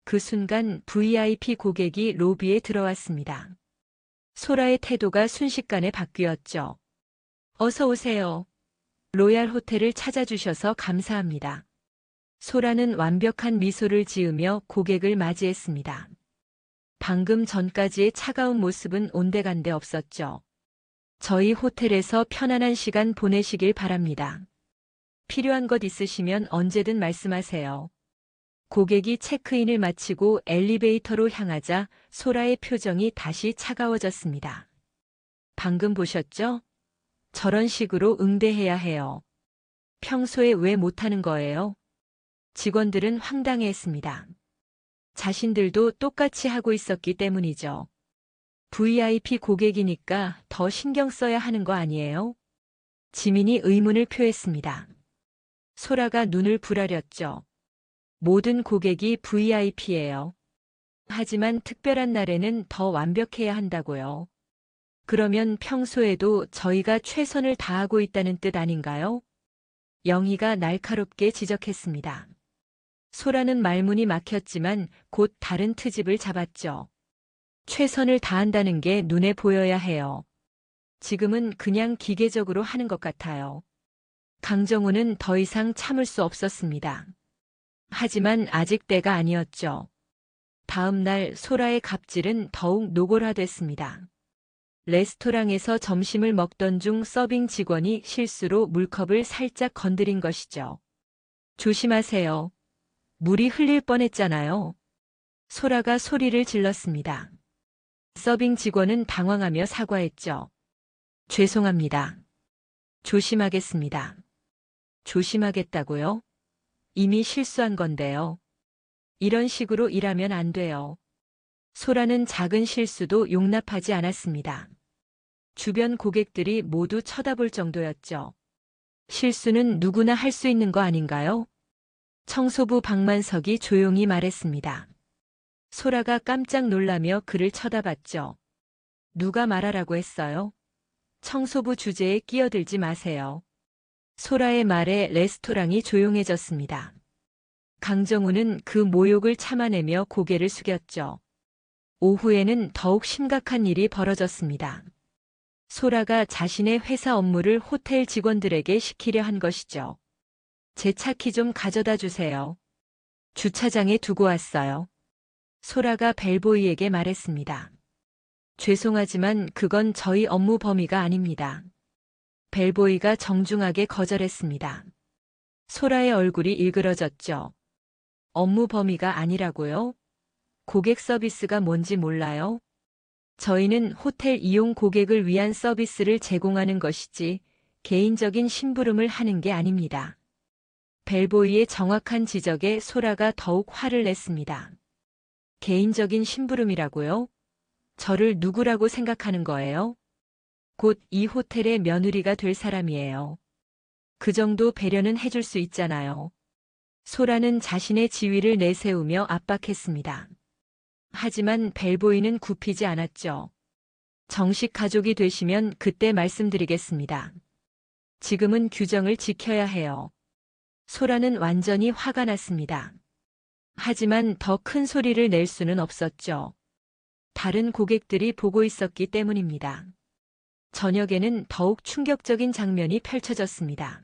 그 순간 VIP 고객이 로비에 들어왔습니다. 소라의 태도가 순식간에 바뀌었죠. 어서 오세요. 로얄 호텔을 찾아주셔서 감사합니다. 소라는 완벽한 미소를 지으며 고객을 맞이했습니다. 방금 전까지의 차가운 모습은 온데간데 없었죠. 저희 호텔에서 편안한 시간 보내시길 바랍니다. 필요한 것 있으시면 언제든 말씀하세요. 고객이 체크인을 마치고 엘리베이터로 향하자 소라의 표정이 다시 차가워졌습니다. 방금 보셨죠? 저런 식으로 응대해야 해요. 평소에 왜 못하는 거예요? 직원들은 황당해했습니다. 자신들도 똑같이 하고 있었기 때문이죠. VIP 고객이니까 더 신경 써야 하는 거 아니에요? 지민이 의문을 표했습니다. 소라가 눈을 부라렸죠. 모든 고객이 VIP예요. 하지만 특별한 날에는 더 완벽해야 한다고요. 그러면 평소에도 저희가 최선을 다하고 있다는 뜻 아닌가요? 영희가 날카롭게 지적했습니다. 소라는 말문이 막혔지만 곧 다른 트집을 잡았죠. 최선을 다한다는 게 눈에 보여야 해요. 지금은 그냥 기계적으로 하는 것 같아요. 강정우는 더 이상 참을 수 없었습니다. 하지만 아직 때가 아니었죠. 다음 날 소라의 갑질은 더욱 노골화됐습니다. 레스토랑에서 점심을 먹던 중 서빙 직원이 실수로 물컵을 살짝 건드린 것이죠. 조심하세요. 물이 흘릴 뻔했잖아요. 소라가 소리를 질렀습니다. 서빙 직원은 당황하며 사과했죠. 죄송합니다. 조심하겠습니다. 조심하겠다고요? 이미 실수한 건데요. 이런 식으로 일하면 안 돼요. 소라는 작은 실수도 용납하지 않았습니다. 주변 고객들이 모두 쳐다볼 정도였죠. 실수는 누구나 할 수 있는 거 아닌가요? 청소부 박만석이 조용히 말했습니다. 소라가 깜짝 놀라며 그를 쳐다봤죠. 누가 말하라고 했어요? 청소부 주제에 끼어들지 마세요. 소라의 말에 레스토랑이 조용해졌습니다. 강정우는 그 모욕을 참아내며 고개를 숙였죠. 오후에는 더욱 심각한 일이 벌어졌습니다. 소라가 자신의 회사 업무를 호텔 직원들에게 시키려 한 것이죠. 제 차 키 좀 가져다 주세요. 주차장에 두고 왔어요. 소라가 벨보이에게 말했습니다. 죄송하지만 그건 저희 업무 범위가 아닙니다. 벨보이가 정중하게 거절했습니다. 소라의 얼굴이 일그러졌죠. 업무 범위가 아니라고요? 고객 서비스가 뭔지 몰라요? 저희는 호텔 이용 고객을 위한 서비스를 제공하는 것이지 개인적인 심부름을 하는 게 아닙니다. 벨보이의 정확한 지적에 소라가 더욱 화를 냈습니다. 개인적인 심부름이라고요? 저를 누구라고 생각하는 거예요? 곧 이 호텔의 며느리가 될 사람이에요. 그 정도 배려는 해줄 수 있잖아요. 소라는 자신의 지위를 내세우며 압박했습니다. 하지만 벨보이는 굽히지 않았죠. 정식 가족이 되시면 그때 말씀드리겠습니다. 지금은 규정을 지켜야 해요. 소라는 완전히 화가 났습니다. 하지만 더 큰 소리를 낼 수는 없었죠. 다른 고객들이 보고 있었기 때문입니다. 저녁에는 더욱 충격적인 장면이 펼쳐졌습니다.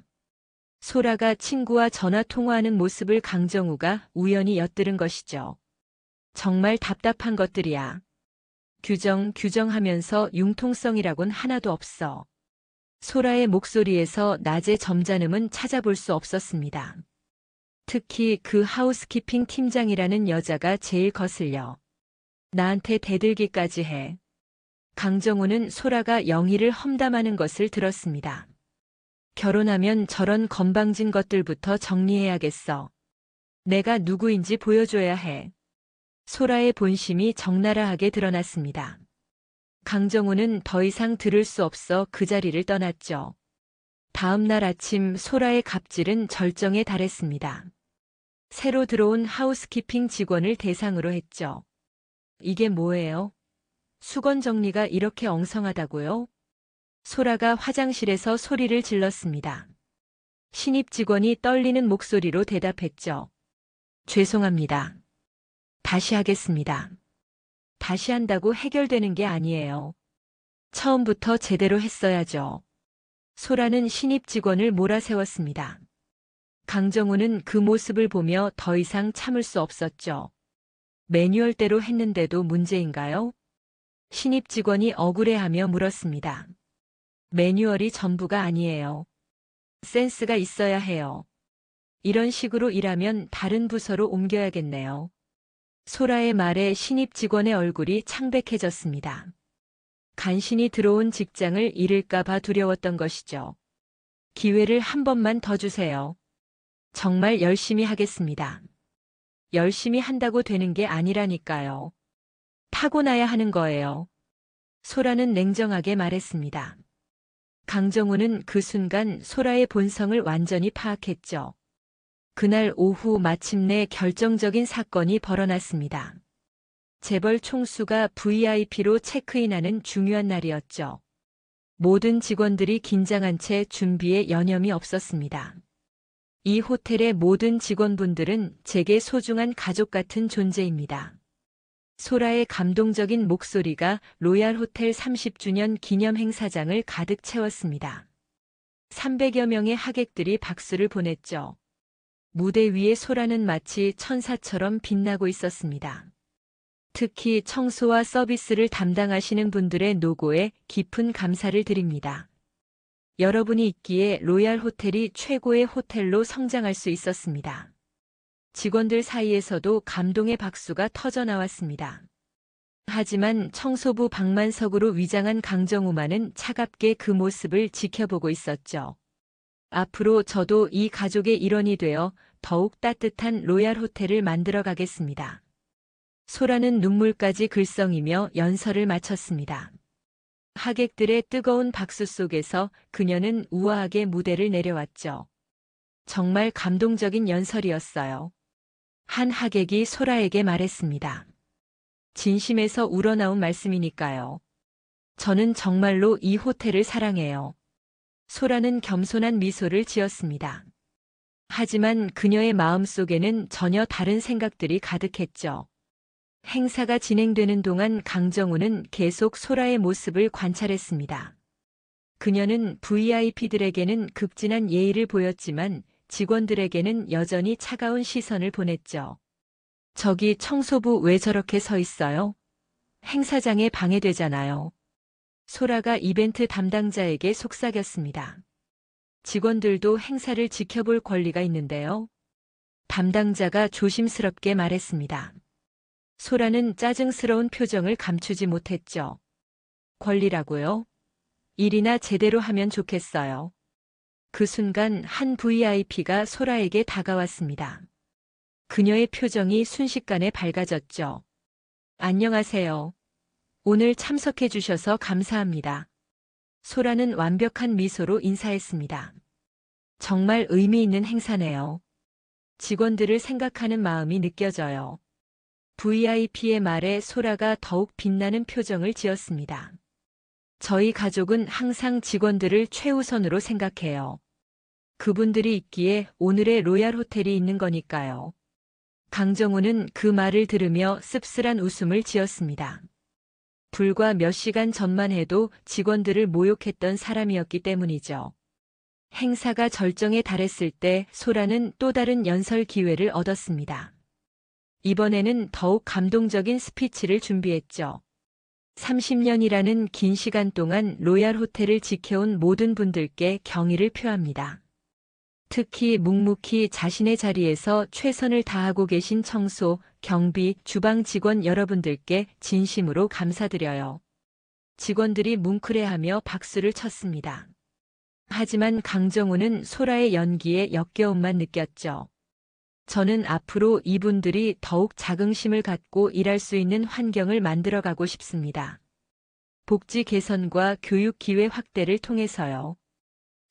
소라가 친구와 전화 통화하는 모습을 강정우가 우연히 엿들은 것이죠. 정말 답답한 것들이야. 규정하면서 융통성이라곤 하나도 없어. 소라의 목소리에서 낮의 점잖음은 찾아볼 수 없었습니다. 특히 그 하우스키핑 팀장이라는 여자가 제일 거슬려. 나한테 대들기까지 해. 강정우는 소라가 영희를 험담하는 것을 들었습니다. 결혼하면 저런 건방진 것들부터 정리해야겠어. 내가 누구인지 보여줘야 해. 소라의 본심이 적나라하게 드러났습니다. 강정우는 더 이상 들을 수 없어 그 자리를 떠났죠. 다음 날 아침 소라의 갑질은 절정에 달했습니다. 새로 들어온 하우스키핑 직원을 대상으로 했죠. 이게 뭐예요? 수건 정리가 이렇게 엉성하다고요? 소라가 화장실에서 소리를 질렀습니다. 신입 직원이 떨리는 목소리로 대답했죠. 죄송합니다. 다시 하겠습니다. 다시 한다고 해결되는 게 아니에요. 처음부터 제대로 했어야죠. 소라는 신입 직원을 몰아세웠습니다. 강정우는 그 모습을 보며 더 이상 참을 수 없었죠. 매뉴얼대로 했는데도 문제인가요? 신입 직원이 억울해하며 물었습니다. 매뉴얼이 전부가 아니에요. 센스가 있어야 해요. 이런 식으로 일하면 다른 부서로 옮겨야겠네요. 소라의 말에 신입 직원의 얼굴이 창백해졌습니다. 간신히 들어온 직장을 잃을까봐 두려웠던 것이죠. 기회를 한 번만 더 주세요. 정말 열심히 하겠습니다. 열심히 한다고 되는 게 아니라니까요. 타고나야 하는 거예요. 소라는 냉정하게 말했습니다. 강정호는 그 순간 소라의 본성을 완전히 파악했죠. 그날 오후 마침내 결정적인 사건이 벌어났습니다. 재벌 총수가 VIP로 체크인하는 중요한 날이었죠. 모든 직원들이 긴장한 채 준비에 여념이 없었습니다. 이 호텔의 모든 직원분들은 제게 소중한 가족 같은 존재입니다. 소라의 감동적인 목소리가 로얄 호텔 30주년 기념 행사장을 가득 채웠습니다. 300여 명의 하객들이 박수를 보냈죠. 무대 위에 소라는 마치 천사처럼 빛나고 있었습니다. 특히 청소와 서비스를 담당하시는 분들의 노고에 깊은 감사를 드립니다. 여러분이 있기에 로얄 호텔이 최고의 호텔로 성장할 수 있었습니다. 직원들 사이에서도 감동의 박수가 터져 나왔습니다. 하지만 청소부 박만석으로 위장한 강정우만은 차갑게 그 모습을 지켜보고 있었죠. 앞으로 저도 이 가족의 일원이 되어 더욱 따뜻한 로얄 호텔을 만들어 가겠습니다. 소라는 눈물까지 글썽이며 연설을 마쳤습니다. 하객들의 뜨거운 박수 속에서 그녀는 우아하게 무대를 내려왔죠. 정말 감동적인 연설이었어요. 한 하객이 소라에게 말했습니다. 진심에서 우러나온 말씀이니까요. 저는 정말로 이 호텔을 사랑해요. 소라는 겸손한 미소를 지었습니다. 하지만 그녀의 마음속에는 전혀 다른 생각들이 가득했죠. 행사가 진행되는 동안 강정우는 계속 소라의 모습을 관찰했습니다. 그녀는 VIP들에게는 극진한 예의를 보였지만 직원들에게는 여전히 차가운 시선을 보냈죠. 저기 청소부 왜 저렇게 서 있어요? 행사장에 방해되잖아요. 소라가 이벤트 담당자에게 속삭였습니다. 직원들도 행사를 지켜볼 권리가 있는데요. 담당자가 조심스럽게 말했습니다. 소라는 짜증스러운 표정을 감추지 못했죠. 권리라고요? 일이나 제대로 하면 좋겠어요. 그 순간 한 VIP가 소라에게 다가왔습니다. 그녀의 표정이 순식간에 밝아졌죠. 안녕하세요. 오늘 참석해 주셔서 감사합니다. 소라는 완벽한 미소로 인사했습니다. 정말 의미 있는 행사네요. 직원들을 생각하는 마음이 느껴져요. VIP의 말에 소라가 더욱 빛나는 표정을 지었습니다. 저희 가족은 항상 직원들을 최우선으로 생각해요. 그분들이 있기에 오늘의 로얄 호텔이 있는 거니까요. 강정우는 그 말을 들으며 씁쓸한 웃음을 지었습니다. 불과 몇 시간 전만 해도 직원들을 모욕했던 사람이었기 때문이죠. 행사가 절정에 달했을 때 소라는 또 다른 연설 기회를 얻었습니다. 이번에는 더욱 감동적인 스피치를 준비했죠. 30년이라는 긴 시간 동안 로얄 호텔을 지켜온 모든 분들께 경의를 표합니다. 특히 묵묵히 자신의 자리에서 최선을 다하고 계신 청소, 경비, 주방 직원 여러분들께 진심으로 감사드려요. 직원들이 뭉클해하며 박수를 쳤습니다. 하지만 강정우는 소라의 연기에 역겨움만 느꼈죠. 저는 앞으로 이분들이 더욱 자긍심을 갖고 일할 수 있는 환경을 만들어가고 싶습니다. 복지 개선과 교육 기회 확대를 통해서요.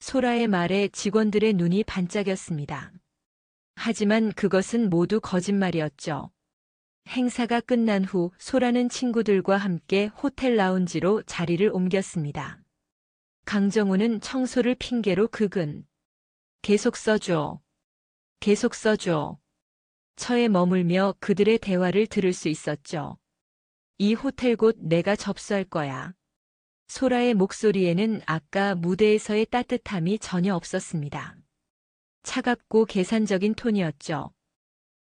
소라의 말에 직원들의 눈이 반짝였습니다. 하지만 그것은 모두 거짓말이었죠. 행사가 끝난 후 소라는 친구들과 함께 호텔 라운지로 자리를 옮겼습니다. 강정우는 청소를 핑계로 그근 계속 써줘. 계속 써줘. 처에 머물며 그들의 대화를 들을 수 있었죠. 이 호텔 곧 내가 접수할 거야. 소라의 목소리에는 아까 무대에서의 따뜻함이 전혀 없었습니다. 차갑고 계산적인 톤이었죠.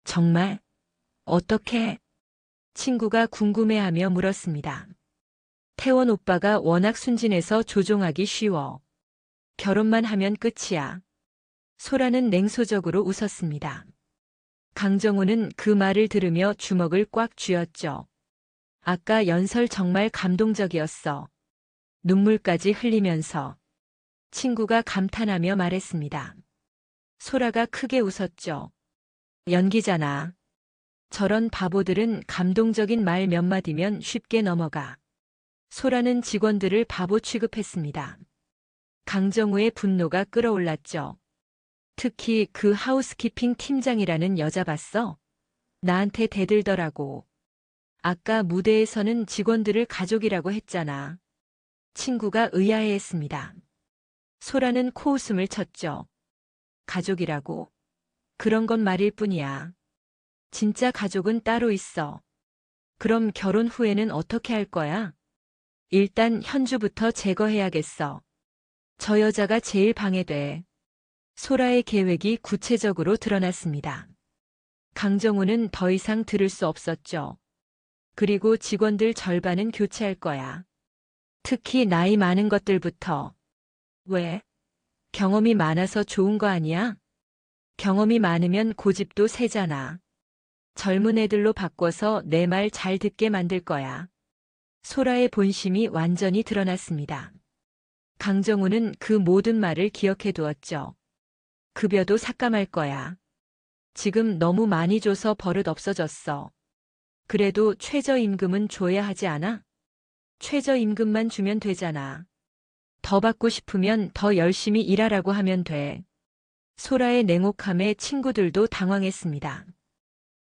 정말? 어떻게? 친구가 궁금해하며 물었습니다. 태원 오빠가 워낙 순진해서 조종하기 쉬워. 결혼만 하면 끝이야. 소라는 냉소적으로 웃었습니다. 강정호는 그 말을 들으며 주먹을 꽉 쥐었죠. 아까 연설 정말 감동적이었어. 눈물까지 흘리면서 친구가 감탄하며 말했습니다. 소라가 크게 웃었죠. 연기잖아. 저런 바보들은 감동적인 말 몇 마디면 쉽게 넘어가. 소라는 직원들을 바보 취급했습니다. 강정우의 분노가 끓어올랐죠. 특히 그 하우스키핑 팀장이라는 여자 봤어? 나한테 대들더라고. 아까 무대에서는 직원들을 가족이라고 했잖아. 친구가 의아해했습니다. 소라는 코웃음을 쳤죠. 가족이라고? 그런 건 말일 뿐이야. 진짜 가족은 따로 있어. 그럼 결혼 후에는 어떻게 할 거야? 일단 현주부터 제거해야겠어. 저 여자가 제일 방해돼. 소라의 계획이 구체적으로 드러났습니다. 강정우는 더 이상 들을 수 없었죠. 그리고 직원들 절반은 교체할 거야. 특히 나이 많은 것들부터. 왜? 경험이 많아서 좋은 거 아니야? 경험이 많으면 고집도 세잖아. 젊은 애들로 바꿔서 내 말 잘 듣게 만들 거야. 소라의 본심이 완전히 드러났습니다. 강정우는 그 모든 말을 기억해 두었죠. 급여도 삭감할 거야. 지금 너무 많이 줘서 버릇 없어졌어. 그래도 최저임금은 줘야 하지 않아? 최저임금만 주면 되잖아. 더 받고 싶으면 더 열심히 일하라고 하면 돼. 소라의 냉혹함에 친구들도 당황했습니다.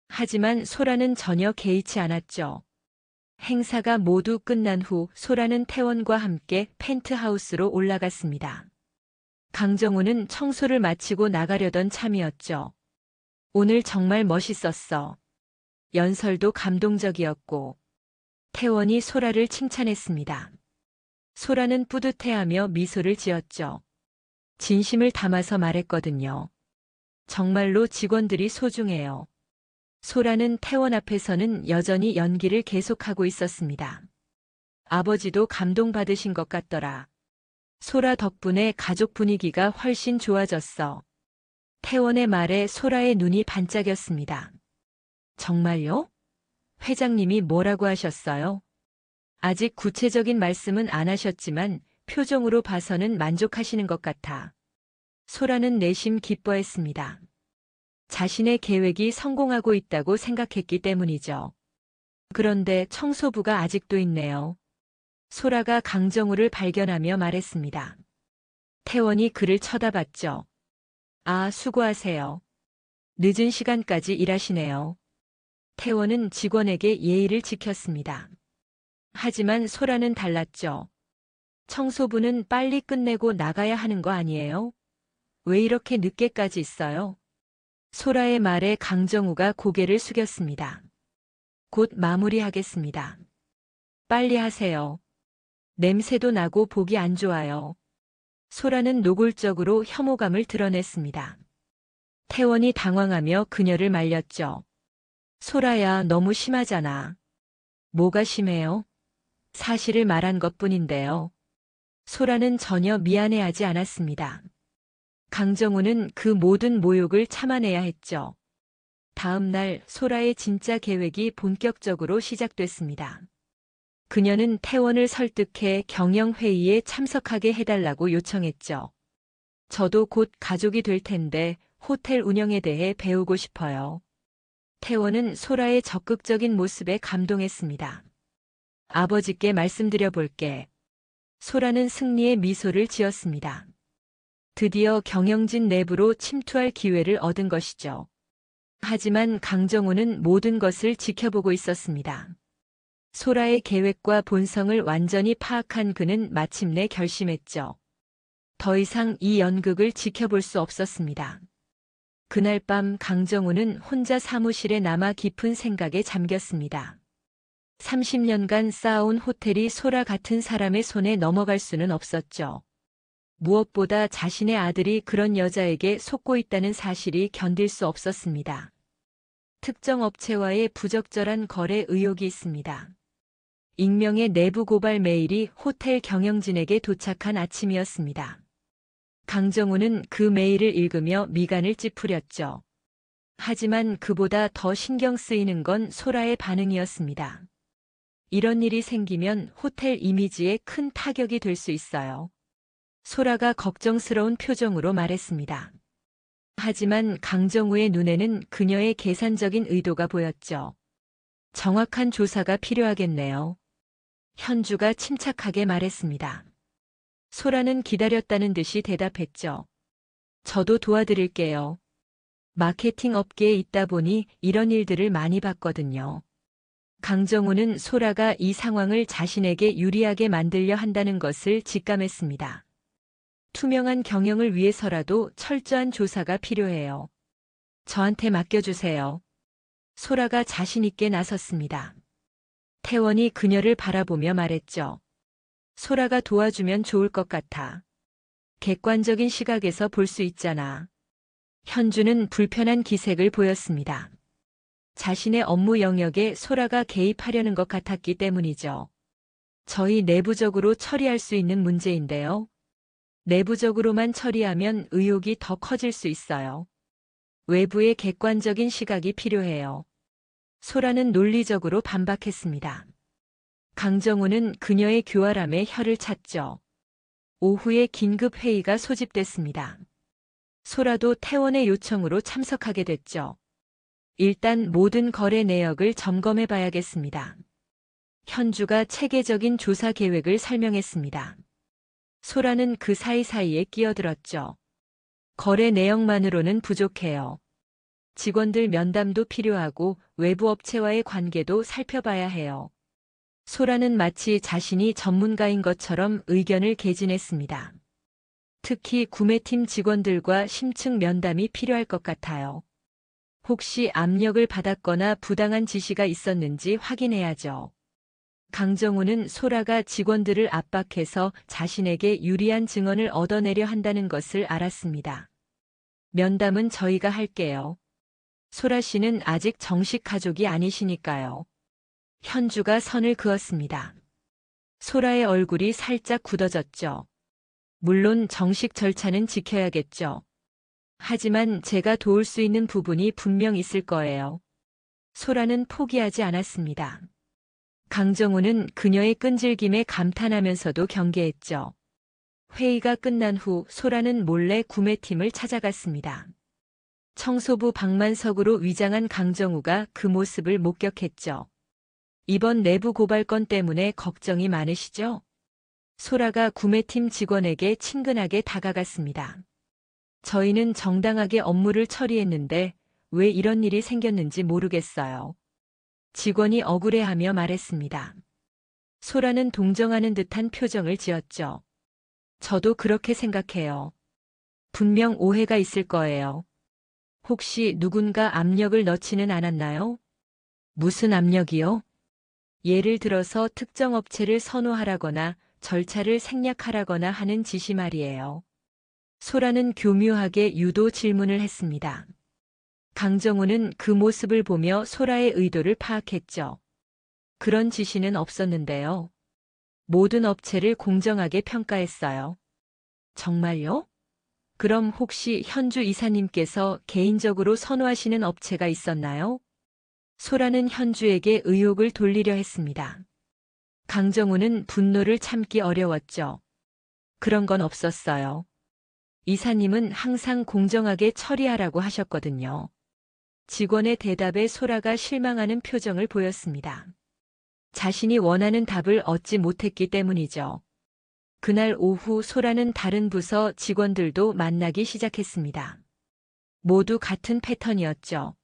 하지만 소라는 전혀 개의치 않았죠. 행사가 모두 끝난 후 소라는 태원과 함께 펜트하우스로 올라갔습니다. 강정우는 청소를 마치고 나가려던 참이었죠. 오늘 정말 멋있었어. 연설도 감동적이었고. 태원이 소라를 칭찬했습니다. 소라는 뿌듯해하며 미소를 지었죠. 진심을 담아서 말했거든요. 정말로 직원들이 소중해요. 소라는 태원 앞에서는 여전히 연기를 계속하고 있었습니다. 아버지도 감동받으신 것 같더라. 소라 덕분에 가족 분위기가 훨씬 좋아졌어. 태원의 말에 소라의 눈이 반짝였습니다. 정말요? 회장님이 뭐라고 하셨어요? 아직 구체적인 말씀은 안 하셨지만 표정으로 봐서는 만족하시는 것 같아. 소라는 내심 기뻐했습니다. 자신의 계획이 성공하고 있다고 생각했기 때문이죠. 그런데 청소부가 아직도 있네요. 소라가 강정우를 발견하며 말했습니다. 태원이 그를 쳐다봤죠. 아, 수고하세요. 늦은 시간까지 일하시네요. 태원은 직원에게 예의를 지켰습니다. 하지만 소라는 달랐죠. 청소부는 빨리 끝내고 나가야 하는 거 아니에요? 왜 이렇게 늦게까지 있어요? 소라의 말에 강정우가 고개를 숙였습니다. 곧 마무리하겠습니다. 빨리 하세요. 냄새도 나고 보기 안 좋아요. 소라는 노골적으로 혐오감을 드러냈습니다. 태원이 당황하며 그녀를 말렸죠. 소라야, 너무 심하잖아. 뭐가 심해요? 사실을 말한 것뿐인데요. 소라는 전혀 미안해하지 않았습니다. 강정우는 그 모든 모욕을 참아내야 했죠. 다음 날 소라의 진짜 계획이 본격적으로 시작됐습니다. 그녀는 태원을 설득해 경영회의에 참석하게 해달라고 요청했죠. 저도 곧 가족이 될 텐데 호텔 운영에 대해 배우고 싶어요. 태원은 소라의 적극적인 모습에 감동했습니다. 아버지께 말씀드려 볼게. 소라는 승리의 미소를 지었습니다. 드디어 경영진 내부로 침투할 기회를 얻은 것이죠. 하지만 강정우는 모든 것을 지켜보고 있었습니다. 소라의 계획과 본성을 완전히 파악한 그는 마침내 결심했죠. 더 이상 이 연극을 지켜볼 수 없었습니다. 그날 밤 강정우는 혼자 사무실에 남아 깊은 생각에 잠겼습니다. 30년간 쌓아온 호텔이 소라 같은 사람의 손에 넘어갈 수는 없었죠. 무엇보다 자신의 아들이 그런 여자에게 속고 있다는 사실이 견딜 수 없었습니다. 특정 업체와의 부적절한 거래 의혹이 있습니다. 익명의 내부 고발 메일이 호텔 경영진에게 도착한 아침이었습니다. 강정우는 그 메일을 읽으며 미간을 찌푸렸죠. 하지만 그보다 더 신경 쓰이는 건 소라의 반응이었습니다. 이런 일이 생기면 호텔 이미지에 큰 타격이 될 수 있어요. 소라가 걱정스러운 표정으로 말했습니다. 하지만 강정우의 눈에는 그녀의 계산적인 의도가 보였죠. 정확한 조사가 필요하겠네요. 현주가 침착하게 말했습니다. 소라는 기다렸다는 듯이 대답했죠. 저도 도와드릴게요. 마케팅 업계에 있다 보니 이런 일들을 많이 봤거든요. 강정우는 소라가 이 상황을 자신에게 유리하게 만들려 한다는 것을 직감했습니다. 투명한 경영을 위해서라도 철저한 조사가 필요해요. 저한테 맡겨주세요. 소라가 자신 있게 나섰습니다. 태원이 그녀를 바라보며 말했죠. 소라가 도와주면 좋을 것 같아. 객관적인 시각에서 볼 수 있잖아. 현주는 불편한 기색을 보였습니다. 자신의 업무 영역에 소라가 개입하려는 것 같았기 때문이죠. 저희 내부적으로 처리할 수 있는 문제인데요. 내부적으로만 처리하면 의혹이 더 커질 수 있어요. 외부의 객관적인 시각이 필요해요. 소라는 논리적으로 반박했습니다. 강정우는 그녀의 교활함에 혀를 찼죠. 오후에 긴급 회의가 소집됐습니다. 소라도 태원의 요청으로 참석하게 됐죠. 일단 모든 거래 내역을 점검해 봐야겠습니다. 현주가 체계적인 조사 계획을 설명했습니다. 소라는 그 사이사이에 끼어들었죠. 거래 내역만으로는 부족해요. 직원들 면담도 필요하고 외부 업체와의 관계도 살펴봐야 해요. 소라는 마치 자신이 전문가인 것처럼 의견을 개진했습니다. 특히 구매팀 직원들과 심층 면담이 필요할 것 같아요. 혹시 압력을 받았거나 부당한 지시가 있었는지 확인해야죠. 강정우는 소라가 직원들을 압박해서 자신에게 유리한 증언을 얻어내려 한다는 것을 알았습니다. 면담은 저희가 할게요. 소라 씨는 아직 정식 가족이 아니시니까요. 현주가 선을 그었습니다. 소라의 얼굴이 살짝 굳어졌죠. 물론 정식 절차는 지켜야겠죠. 하지만 제가 도울 수 있는 부분이 분명 있을 거예요. 소라는 포기하지 않았습니다. 강정우는 그녀의 끈질김에 감탄하면서도 경계했죠. 회의가 끝난 후 소라는 몰래 구매팀을 찾아갔습니다. 청소부 방만석으로 위장한 강정우가 그 모습을 목격했죠. 이번 내부 고발 건 때문에 걱정이 많으시죠? 소라가 구매팀 직원에게 친근하게 다가갔습니다. 저희는 정당하게 업무를 처리했는데 왜 이런 일이 생겼는지 모르겠어요. 직원이 억울해하며 말했습니다. 소라는 동정하는 듯한 표정을 지었죠. 저도 그렇게 생각해요. 분명 오해가 있을 거예요. 혹시 누군가 압력을 넣지는 않았나요? 무슨 압력이요? 예를 들어서 특정 업체를 선호하라거나 절차를 생략하라거나 하는 지시 말이에요. 소라는 교묘하게 유도 질문을 했습니다. 강정우는 그 모습을 보며 소라의 의도를 파악했죠. 그런 지시는 없었는데요. 모든 업체를 공정하게 평가했어요. 정말요? 그럼 혹시 현주 이사님께서 개인적으로 선호하시는 업체가 있었나요? 소라는 현주에게 의혹을 돌리려 했습니다. 강정우는 분노를 참기 어려웠죠. 그런 건 없었어요. 이사님은 항상 공정하게 처리하라고 하셨거든요. 직원의 대답에 소라가 실망하는 표정을 보였습니다. 자신이 원하는 답을 얻지 못했기 때문이죠. 그날 오후 소라는 다른 부서 직원들도 만나기 시작했습니다. 모두 같은 패턴이었죠.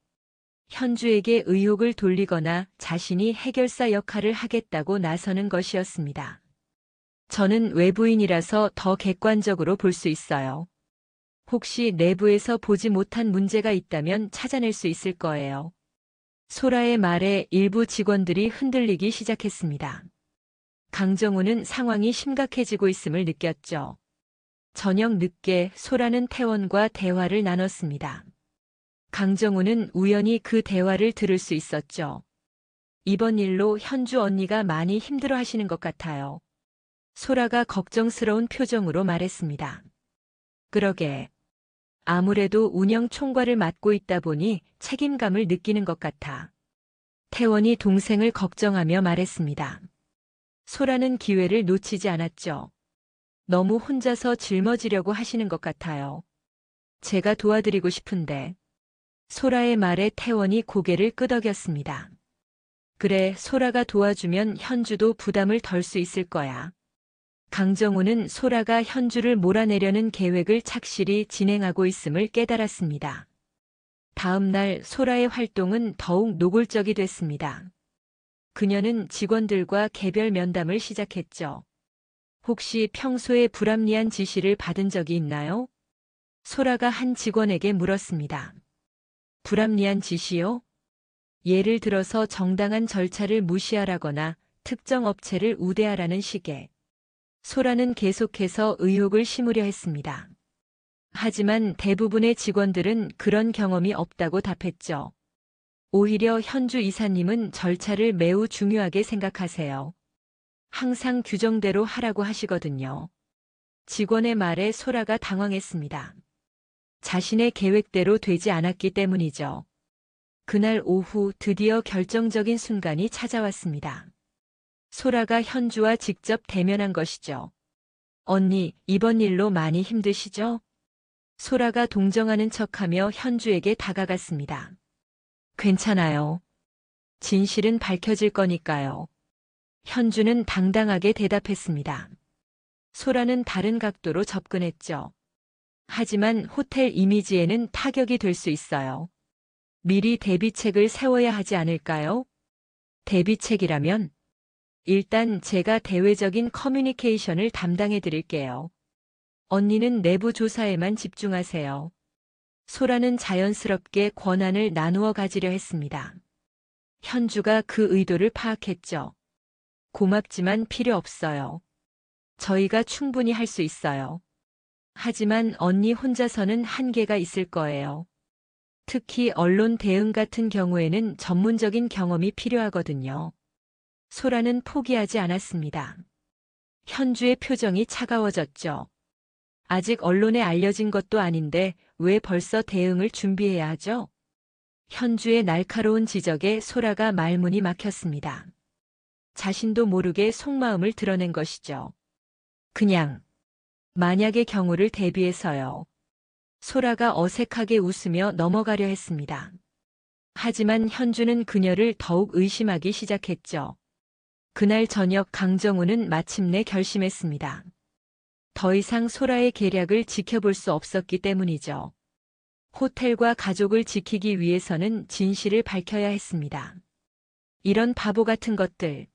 현주에게 의혹을 돌리거나 자신이 해결사 역할을 하겠다고 나서는 것이었습니다. 저는 외부인이라서 더 객관적으로 볼 수 있어요. 혹시 내부에서 보지 못한 문제가 있다면 찾아낼 수 있을 거예요. 소라의 말에 일부 직원들이 흔들리기 시작했습니다. 강정우는 상황이 심각해지고 있음을 느꼈죠. 저녁 늦게 소라는 태원과 대화를 나눴습니다. 강정우는 우연히 그 대화를 들을 수 있었죠. 이번 일로 현주 언니가 많이 힘들어 하시는 것 같아요. 소라가 걱정스러운 표정으로 말했습니다. 그러게. 아무래도 운영 총괄을 맡고 있다 보니 책임감을 느끼는 것 같아. 태원이 동생을 걱정하며 말했습니다. 소라는 기회를 놓치지 않았죠. 너무 혼자서 짊어지려고 하시는 것 같아요. 제가 도와드리고 싶은데. 소라의 말에 태원이 고개를 끄덕였습니다. 그래, 소라가 도와주면 현주도 부담을 덜 수 있을 거야. 강정우는 소라가 현주를 몰아내려는 계획을 착실히 진행하고 있음을 깨달았습니다. 다음 날 소라의 활동은 더욱 노골적이 됐습니다. 그녀는 직원들과 개별 면담을 시작했죠. 혹시 평소에 불합리한 지시를 받은 적이 있나요? 소라가 한 직원에게 물었습니다. 불합리한 지시요? 예를 들어서 정당한 절차를 무시하라거나 특정 업체를 우대하라는 식의. 소라는 계속해서 의혹을 심으려 했습니다. 하지만 대부분의 직원들은 그런 경험이 없다고 답했죠. 오히려 현주 이사님은 절차를 매우 중요하게 생각하세요. 항상 규정대로 하라고 하시거든요. 직원의 말에 소라가 당황했습니다. 자신의 계획대로 되지 않았기 때문이죠. 그날 오후 드디어 결정적인 순간이 찾아왔습니다. 소라가 현주와 직접 대면한 것이죠. 언니, 이번 일로 많이 힘드시죠? 소라가 동정하는 척하며 현주에게 다가갔습니다. 괜찮아요. 진실은 밝혀질 거니까요. 현주는 당당하게 대답했습니다. 소라는 다른 각도로 접근했죠. 하지만 호텔 이미지에는 타격이 될 수 있어요. 미리 대비책을 세워야 하지 않을까요? 대비책이라면? 일단 제가 대외적인 커뮤니케이션을 담당해 드릴게요. 언니는 내부 조사에만 집중하세요. 소라는 자연스럽게 권한을 나누어 가지려 했습니다. 현주가 그 의도를 파악했죠. 고맙지만 필요 없어요. 저희가 충분히 할 수 있어요. 하지만 언니 혼자서는 한계가 있을 거예요. 특히 언론 대응 같은 경우에는 전문적인 경험이 필요하거든요. 소라는 포기하지 않았습니다. 현주의 표정이 차가워졌죠. 아직 언론에 알려진 것도 아닌데 왜 벌써 대응을 준비해야 하죠? 현주의 날카로운 지적에 소라가 말문이 막혔습니다. 자신도 모르게 속마음을 드러낸 것이죠. 그냥 만약의 경우를 대비해서요. 소라가 어색하게 웃으며 넘어가려 했습니다. 하지만 현주는 그녀를 더욱 의심하기 시작했죠. 그날 저녁 강정우는 마침내 결심했습니다. 더 이상 소라의 계략을 지켜볼 수 없었기 때문이죠. 호텔과 가족을 지키기 위해서는 진실을 밝혀야 했습니다. 이런 바보 같은 것들.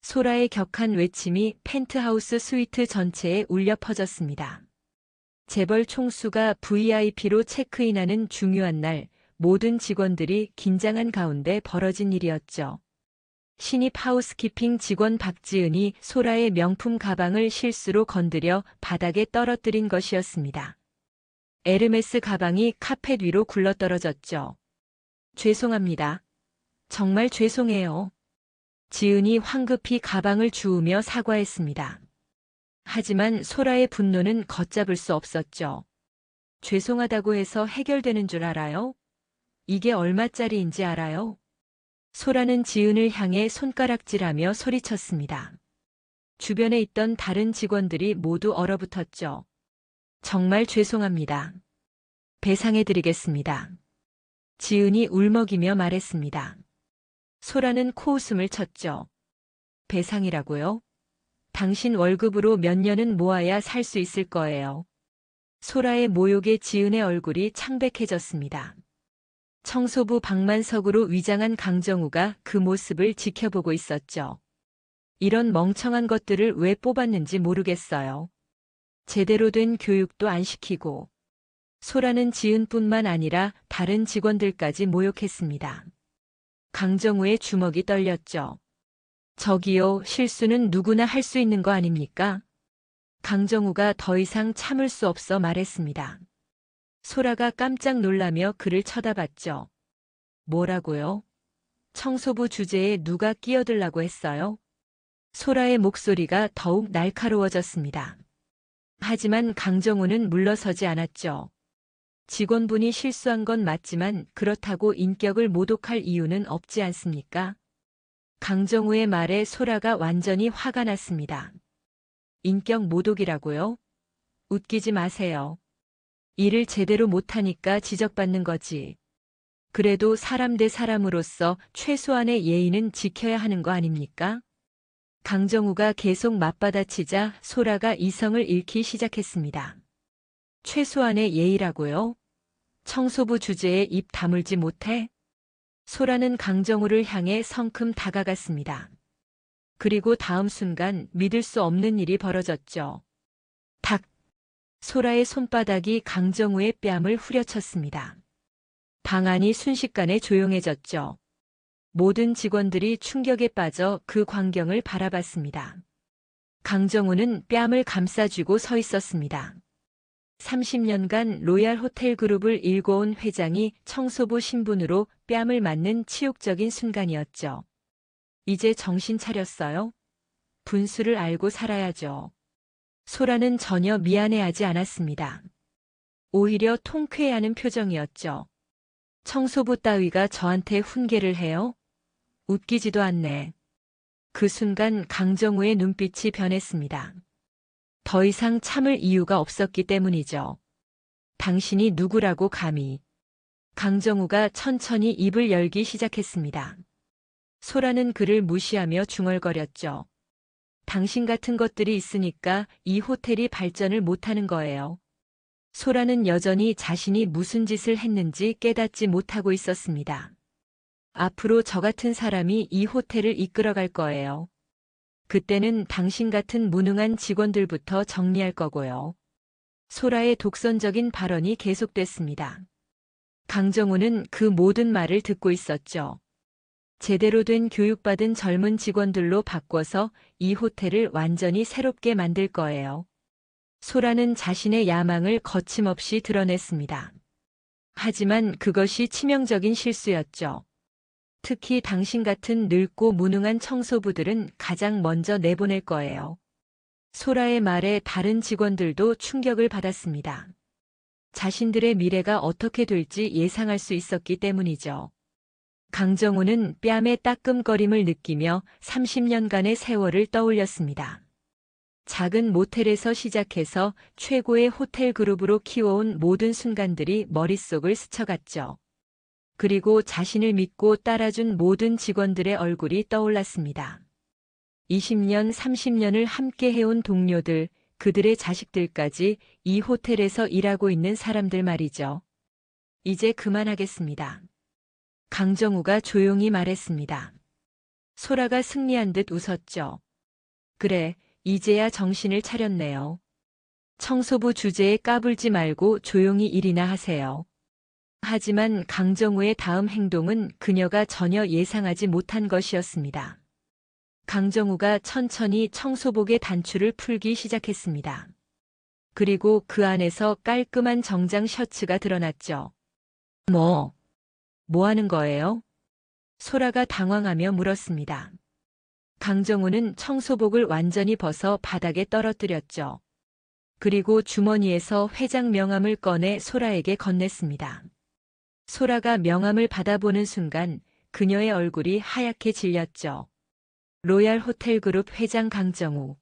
소라의 격한 외침이 펜트하우스 스위트 전체에 울려 퍼졌습니다. 재벌 총수가 VIP로 체크인하는 중요한 날, 모든 직원들이 긴장한 가운데 벌어진 일이었죠. 신입 하우스키핑 직원 박지은이 소라의 명품 가방을 실수로 건드려 바닥에 떨어뜨린 것이었습니다. 에르메스 가방이 카펫 위로 굴러떨어졌죠. 죄송합니다. 정말 죄송해요. 지은이 황급히 가방을 주우며 사과했습니다. 하지만 소라의 분노는 걷잡을 수 없었죠. 죄송하다고 해서 해결되는 줄 알아요? 이게 얼마짜리인지 알아요? 소라는 지은을 향해 손가락질하며 소리쳤습니다. 주변에 있던 다른 직원들이 모두 얼어붙었죠. 정말 죄송합니다. 배상해드리겠습니다. 지은이 울먹이며 말했습니다. 소라는 코웃음을 쳤죠. 배상이라고요? 당신 월급으로 몇 년은 모아야 살 수 있을 거예요. 소라의 모욕에 지은의 얼굴이 창백해졌습니다. 청소부 박만석으로 위장한 강정우가 그 모습을 지켜보고 있었죠. 이런 멍청한 것들을 왜 뽑았는지 모르겠어요. 제대로 된 교육도 안 시키고. 소라는 지은뿐만 아니라 다른 직원들까지 모욕했습니다. 강정우의 주먹이 떨렸죠. 저기요, 실수는 누구나 할 수 있는 거 아닙니까? 강정우가 더 이상 참을 수 없어 말했습니다. 소라가 깜짝 놀라며 그를 쳐다봤죠. 뭐라고요? 청소부 주제에 누가 끼어들라고 했어요? 소라의 목소리가 더욱 날카로워졌습니다. 하지만 강정우는 물러서지 않았죠. 직원분이 실수한 건 맞지만 그렇다고 인격을 모독할 이유는 없지 않습니까? 강정우의 말에 소라가 완전히 화가 났습니다. 인격 모독이라고요? 웃기지 마세요. 일을 제대로 못하니까 지적받는 거지. 그래도 사람 대 사람으로서 최소한의 예의는 지켜야 하는 거 아닙니까? 강정우가 계속 맞받아치자 소라가 이성을 잃기 시작했습니다. 최소한의 예의라고요? 청소부 주제에 입 다물지 못해? 소라는 강정우를 향해 성큼 다가갔습니다. 그리고 다음 순간 믿을 수 없는 일이 벌어졌죠. 탁! 소라의 손바닥이 강정우의 뺨을 후려쳤습니다. 방 안이 순식간에 조용해졌죠. 모든 직원들이 충격에 빠져 그 광경을 바라봤습니다. 강정우는 뺨을 감싸쥐고 서 있었습니다. 30년간 로얄 호텔 그룹을 일궈온 회장이 청소부 신분으로 뺨을 맞는 치욕적인 순간이었죠. 이제 정신 차렸어요? 분수를 알고 살아야죠. 소라는 전혀 미안해하지 않았습니다. 오히려 통쾌해하는 표정이었죠. 청소부 따위가 저한테 훈계를 해요? 웃기지도 않네. 그 순간 강정우의 눈빛이 변했습니다. 더 이상 참을 이유가 없었기 때문이죠. 당신이 누구라고 감히. 강정우가 천천히 입을 열기 시작했습니다. 소라는 그를 무시하며 중얼거렸죠. 당신 같은 것들이 있으니까 이 호텔이 발전을 못하는 거예요. 소라는 여전히 자신이 무슨 짓을 했는지 깨닫지 못하고 있었습니다. 앞으로 저 같은 사람이 이 호텔을 이끌어갈 거예요. 그때는 당신 같은 무능한 직원들부터 정리할 거고요. 소라의 독선적인 발언이 계속됐습니다. 강정우는 그 모든 말을 듣고 있었죠. 제대로 된 교육받은 젊은 직원들로 바꿔서 이 호텔을 완전히 새롭게 만들 거예요. 소라는 자신의 야망을 거침없이 드러냈습니다. 하지만 그것이 치명적인 실수였죠. 특히 당신 같은 늙고 무능한 청소부들은 가장 먼저 내보낼 거예요. 소라의 말에 다른 직원들도 충격을 받았습니다. 자신들의 미래가 어떻게 될지 예상할 수 있었기 때문이죠. 강정우는 뺨의 따끔거림을 느끼며 30년간의 세월을 떠올렸습니다. 작은 모텔에서 시작해서 최고의 호텔 그룹으로 키워온 모든 순간들이 머릿속을 스쳐갔죠. 그리고 자신을 믿고 따라준 모든 직원들의 얼굴이 떠올랐습니다. 20년, 30년을 함께 해온 동료들, 그들의 자식들까지 이 호텔에서 일하고 있는 사람들 말이죠. 이제 그만하겠습니다. 강정우가 조용히 말했습니다. 소라가 승리한 듯 웃었죠. 그래, 이제야 정신을 차렸네요. 청소부 주제에 까불지 말고 조용히 일이나 하세요. 하지만 강정우의 다음 행동은 그녀가 전혀 예상하지 못한 것이었습니다. 강정우가 천천히 청소복의 단추를 풀기 시작했습니다. 그리고 그 안에서 깔끔한 정장 셔츠가 드러났죠. 뭐 하는 거예요? 소라가 당황하며 물었습니다. 강정우는 청소복을 완전히 벗어 바닥에 떨어뜨렸죠. 그리고 주머니에서 회장 명함을 꺼내 소라에게 건넸습니다. 소라가 명함을 받아보는 순간 그녀의 얼굴이 하얗게 질렸죠. 로얄 호텔 그룹 회장 강정우.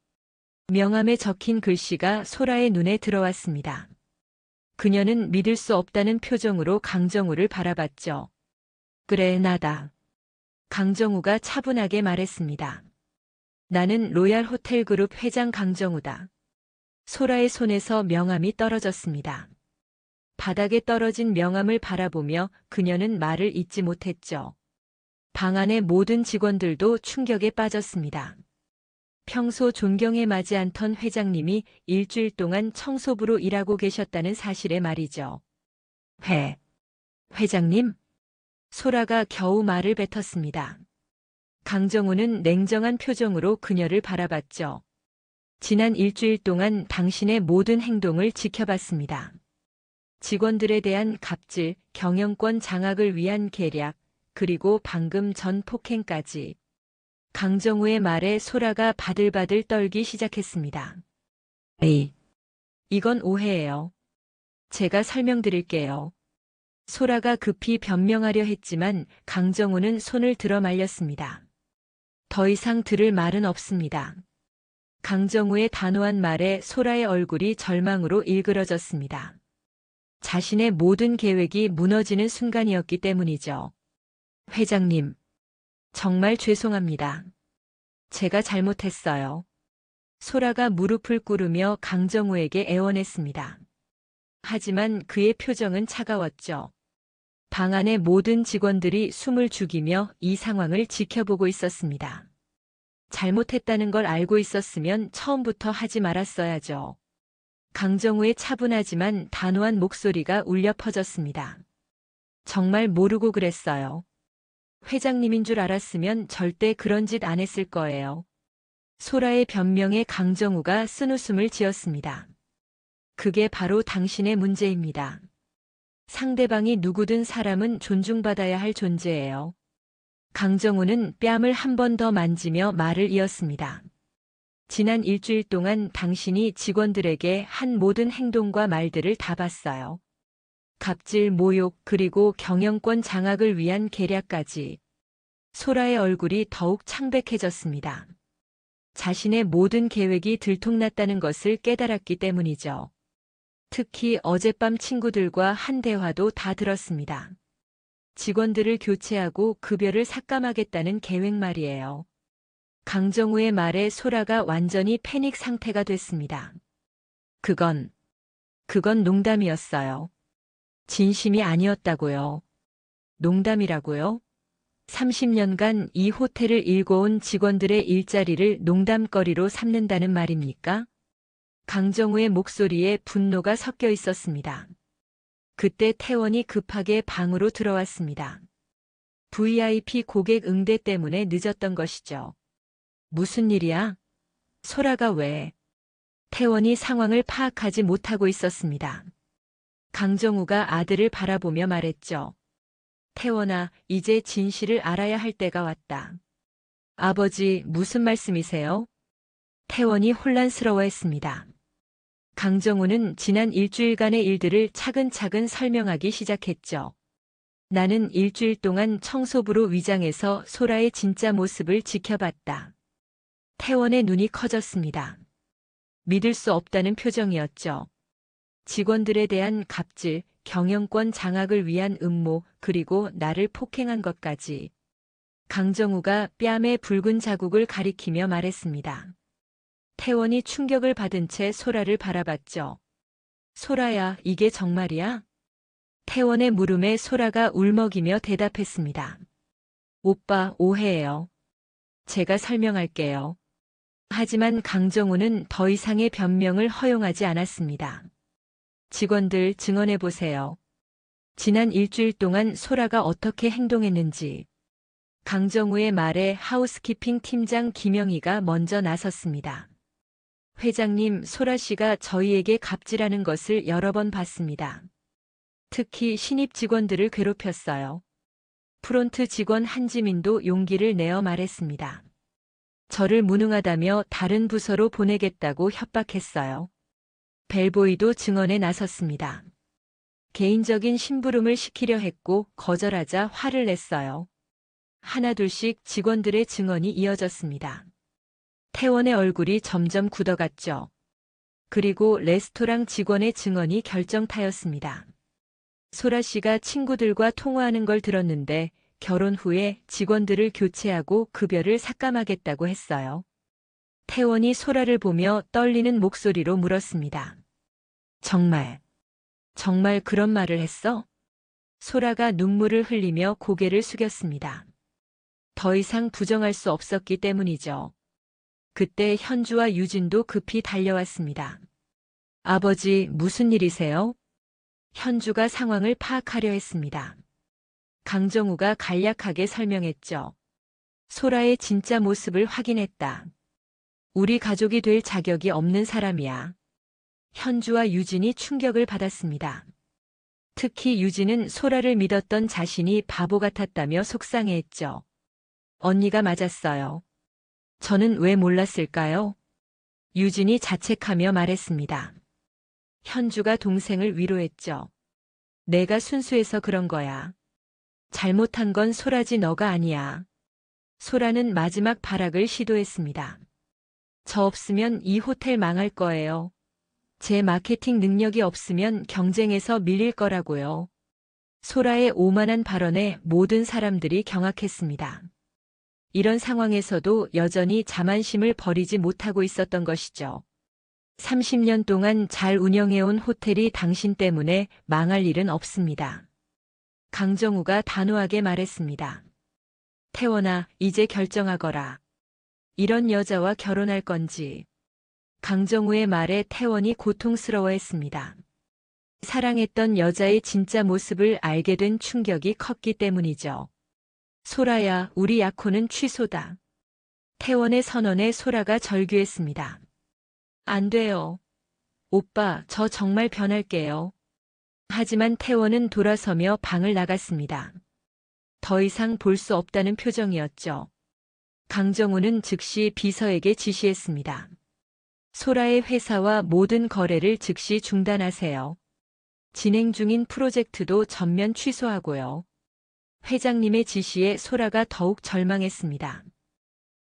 명함에 적힌 글씨가 소라의 눈에 들어왔습니다. 그녀는 믿을 수 없다는 표정으로 강정우를 바라봤죠. 그래, 나다. 강정우가 차분하게 말했습니다. 나는 로얄 호텔 그룹 회장 강정우다. 소라의 손에서 명함이 떨어졌습니다. 바닥에 떨어진 명함을 바라보며 그녀는 말을 잇지 못했죠. 방 안의 모든 직원들도 충격에 빠졌습니다. 평소 존경에 마지 않던 회장님이 일주일 동안 청소부로 일하고 계셨다는 사실에 말이죠. 회장님? 소라가 겨우 말을 뱉었습니다. 강정우는 냉정한 표정으로 그녀를 바라봤죠. 지난 일주일 동안 당신의 모든 행동을 지켜봤습니다. 직원들에 대한 갑질, 경영권 장악을 위한 계략, 그리고 방금 전 폭행까지. 강정우의 말에 소라가 바들바들 떨기 시작했습니다. 이건 오해예요. 제가 설명드릴게요. 소라가 급히 변명하려 했지만 강정호는 손을 들어 말렸습니다. 더 이상 들을 말은 없습니다. 강정호의 단호한 말에 소라의 얼굴이 절망으로 일그러졌습니다. 자신의 모든 계획이 무너지는 순간이었기 때문이죠. 회장님, 정말 죄송합니다. 제가 잘못했어요. 소라가 무릎을 꿇으며 강정호에게 애원했습니다. 하지만 그의 표정은 차가웠죠. 방 안의 모든 직원들이 숨을 죽이며 이 상황을 지켜보고 있었습니다. 잘못했다는 걸 알고 있었으면 처음부터 하지 말았어야죠. 강정호의 차분하지만 단호한 목소리가 울려 퍼졌습니다. 정말 모르고 그랬어요. 회장님인 줄 알았으면 절대 그런 짓 안 했을 거예요. 소라의 변명에 강정호가 쓴웃음을 지었습니다. 그게 바로 당신의 문제입니다. 상대방이 누구든 사람은 존중받아야 할 존재예요. 강정호는 뺨을 한 번 더 만지며 말을 이었습니다. 지난 일주일 동안 당신이 직원들에게 한 모든 행동과 말들을 다 봤어요. 갑질, 모욕, 그리고 경영권 장악을 위한 계략까지. 소라의 얼굴이 더욱 창백해졌습니다. 자신의 모든 계획이 들통났다는 것을 깨달았기 때문이죠. 특히 어젯밤 친구들과 한 대화도 다 들었습니다. 직원들을 교체하고 급여를 삭감하겠다는 계획 말이에요. 강정호의 말에 소라가 완전히 패닉 상태가 됐습니다. 그건 농담이었어요. 진심이 아니었다고요. 농담이라고요? 30년간 이 호텔을 일궈온 직원들의 일자리를 농담거리로 삼는다는 말입니까? 강정호의 목소리에 분노가 섞여 있었습니다. 그때 태원이 급하게 방으로 들어왔습니다. VIP 고객 응대 때문에 늦었던 것이죠. 무슨 일이야? 소라가 왜? 태원이 상황을 파악하지 못하고 있었습니다. 강정우가 아들을 바라보며 말했죠. 태원아, 이제 진실을 알아야 할 때가 왔다. 아버지, 무슨 말씀이세요? 태원이 혼란스러워했습니다. 강정우는 지난 일주일간의 일들을 차근차근 설명하기 시작했죠. 나는 일주일 동안 청소부로 위장해서 소라의 진짜 모습을 지켜봤다. 태원의 눈이 커졌습니다. 믿을 수 없다는 표정이었죠. 직원들에 대한 갑질, 경영권 장악을 위한 음모, 그리고 나를 폭행한 것까지. 강정우가 뺨에 붉은 자국을 가리키며 말했습니다. 태원이 충격을 받은 채 소라를 바라봤죠. 소라야, 이게 정말이야? 태원의 물음에 소라가 울먹이며 대답했습니다. 오빠, 오해예요. 제가 설명할게요. 하지만 강정우는 더 이상의 변명을 허용하지 않았습니다. 직원들 증언해보세요. 지난 일주일 동안 소라가 어떻게 행동했는지. 강정우의 말에 하우스키핑 팀장 김영희가 먼저 나섰습니다. 회장님, 소라 씨가 저희에게 갑질하는 것을 여러 번 봤습니다. 특히 신입 직원들을 괴롭혔어요. 프론트 직원 한지민도 용기를 내어 말했습니다. 저를 무능하다며 다른 부서로 보내겠다고 협박했어요. 벨보이도 증언에 나섰습니다. 개인적인 심부름을 시키려 했고 거절하자 화를 냈어요. 하나둘씩 직원들의 증언이 이어졌습니다. 태원의 얼굴이 점점 굳어갔죠. 그리고 레스토랑 직원의 증언이 결정타였습니다. 소라 씨가 친구들과 통화하는 걸 들었는데 결혼 후에 직원들을 교체하고 급여를 삭감하겠다고 했어요. 태원이 소라를 보며 떨리는 목소리로 물었습니다. 정말 그런 말을 했어? 소라가 눈물을 흘리며 고개를 숙였습니다. 더 이상 부정할 수 없었기 때문이죠. 그때 현주와 유진도 급히 달려왔습니다. 아버지, 무슨 일이세요? 현주가 상황을 파악하려 했습니다. 강정우가 간략하게 설명했죠. 소라의 진짜 모습을 확인했다. 우리 가족이 될 자격이 없는 사람이야. 현주와 유진이 충격을 받았습니다. 특히 유진은 소라를 믿었던 자신이 바보 같았다며 속상해했죠. 언니가 맞았어요. 저는 왜 몰랐을까요? 유진이 자책하며 말했습니다. 현주가 동생을 위로했죠. 내가 순수해서 그런 거야. 잘못한 건 소라지 너가 아니야. 소라는 마지막 발악을 시도했습니다. 저 없으면 이 호텔 망할 거예요. 제 마케팅 능력이 없으면 경쟁에서 밀릴 거라고요. 소라의 오만한 발언에 모든 사람들이 경악했습니다. 이런 상황에서도 여전히 자만심을 버리지 못하고 있었던 것이죠. 30년 동안 잘 운영해온 호텔이 당신 때문에 망할 일은 없습니다. 강정우가 단호하게 말했습니다. 태원아, 이제 결정하거라. 이런 여자와 결혼할 건지. 강정우의 말에 태원이 고통스러워했습니다. 사랑했던 여자의 진짜 모습을 알게 된 충격이 컸기 때문이죠. 소라야, 우리 약혼은 취소다. 태원의 선언에 소라가 절규했습니다. 안 돼요. 오빠, 저 정말 변할게요. 하지만 태원은 돌아서며 방을 나갔습니다. 더 이상 볼 수 없다는 표정이었죠. 강정우는 즉시 비서에게 지시했습니다. 소라의 회사와 모든 거래를 즉시 중단하세요. 진행 중인 프로젝트도 전면 취소하고요. 회장님의 지시에 소라가 더욱 절망했습니다.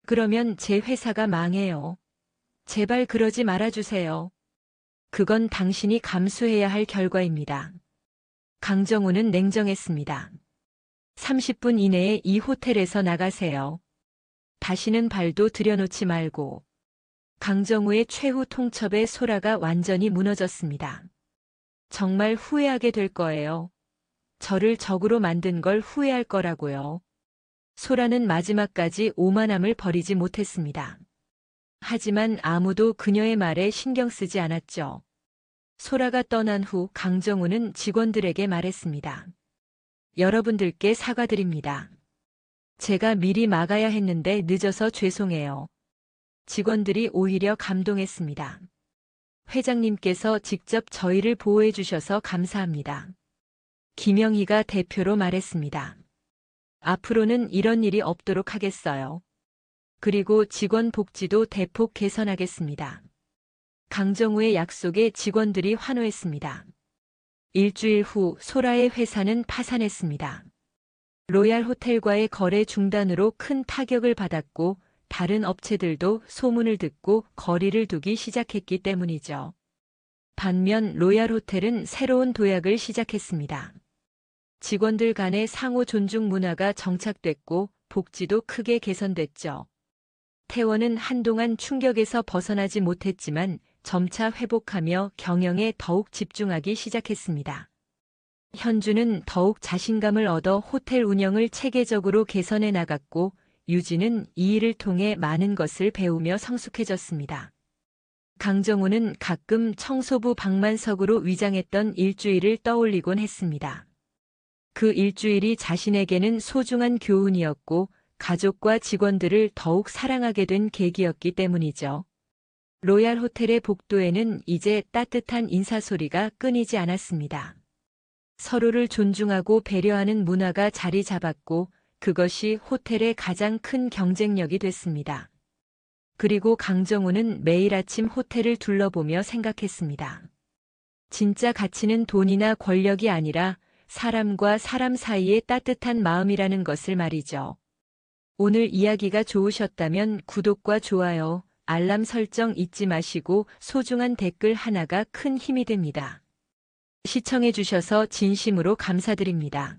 그러면 제 회사가 망해요. 제발 그러지 말아주세요. 그건 당신이 감수해야 할 결과입니다. 강정우는 냉정했습니다. 30분 이내에 이 호텔에서 나가세요. 다시는 발도 들여놓지 말고. 강정우의 최후 통첩에 소라가 완전히 무너졌습니다. 정말 후회하게 될 거예요. 저를 적으로 만든 걸 후회할 거라고요. 소라는 마지막까지 오만함을 버리지 못했습니다. 하지만 아무도 그녀의 말에 신경 쓰지 않았죠. 소라가 떠난 후 강정우는 직원들에게 말했습니다. 여러분들께 사과드립니다. 제가 미리 막아야 했는데 늦어서 죄송해요. 직원들이 오히려 감동했습니다. 회장님께서 직접 저희를 보호해 주셔서 감사합니다. 김영희가 대표로 말했습니다. 앞으로는 이런 일이 없도록 하겠어요. 그리고 직원 복지도 대폭 개선하겠습니다. 강정우의 약속에 직원들이 환호했습니다. 일주일 후 소라의 회사는 파산했습니다. 로얄 호텔과의 거래 중단으로 큰 타격을 받았고 다른 업체들도 소문을 듣고 거리를 두기 시작했기 때문이죠. 반면 로얄 호텔은 새로운 도약을 시작했습니다. 직원들 간의 상호 존중 문화가 정착됐고 복지도 크게 개선됐죠. 태원은 한동안 충격에서 벗어나지 못했지만 점차 회복하며 경영에 더욱 집중하기 시작했습니다. 현주는 더욱 자신감을 얻어 호텔 운영을 체계적으로 개선해 나갔고 유진은 이 일을 통해 많은 것을 배우며 성숙해졌습니다. 강정우는 가끔 청소부 박만석으로 위장했던 일주일을 떠올리곤 했습니다. 그 일주일이 자신에게는 소중한 교훈이었고 가족과 직원들을 더욱 사랑하게 된 계기였기 때문이죠. 로얄 호텔의 복도에는 이제 따뜻한 인사소리가 끊이지 않았습니다. 서로를 존중하고 배려하는 문화가 자리 잡았고 그것이 호텔의 가장 큰 경쟁력이 됐습니다. 그리고 강정우는 매일 아침 호텔을 둘러보며 생각했습니다. 진짜 가치는 돈이나 권력이 아니라 사람과 사람 사이의 따뜻한 마음이라는 것을 말이죠. 오늘 이야기가 좋으셨다면 구독과 좋아요, 알람 설정 잊지 마시고 소중한 댓글 하나가 큰 힘이 됩니다. 시청해 주셔서 진심으로 감사드립니다.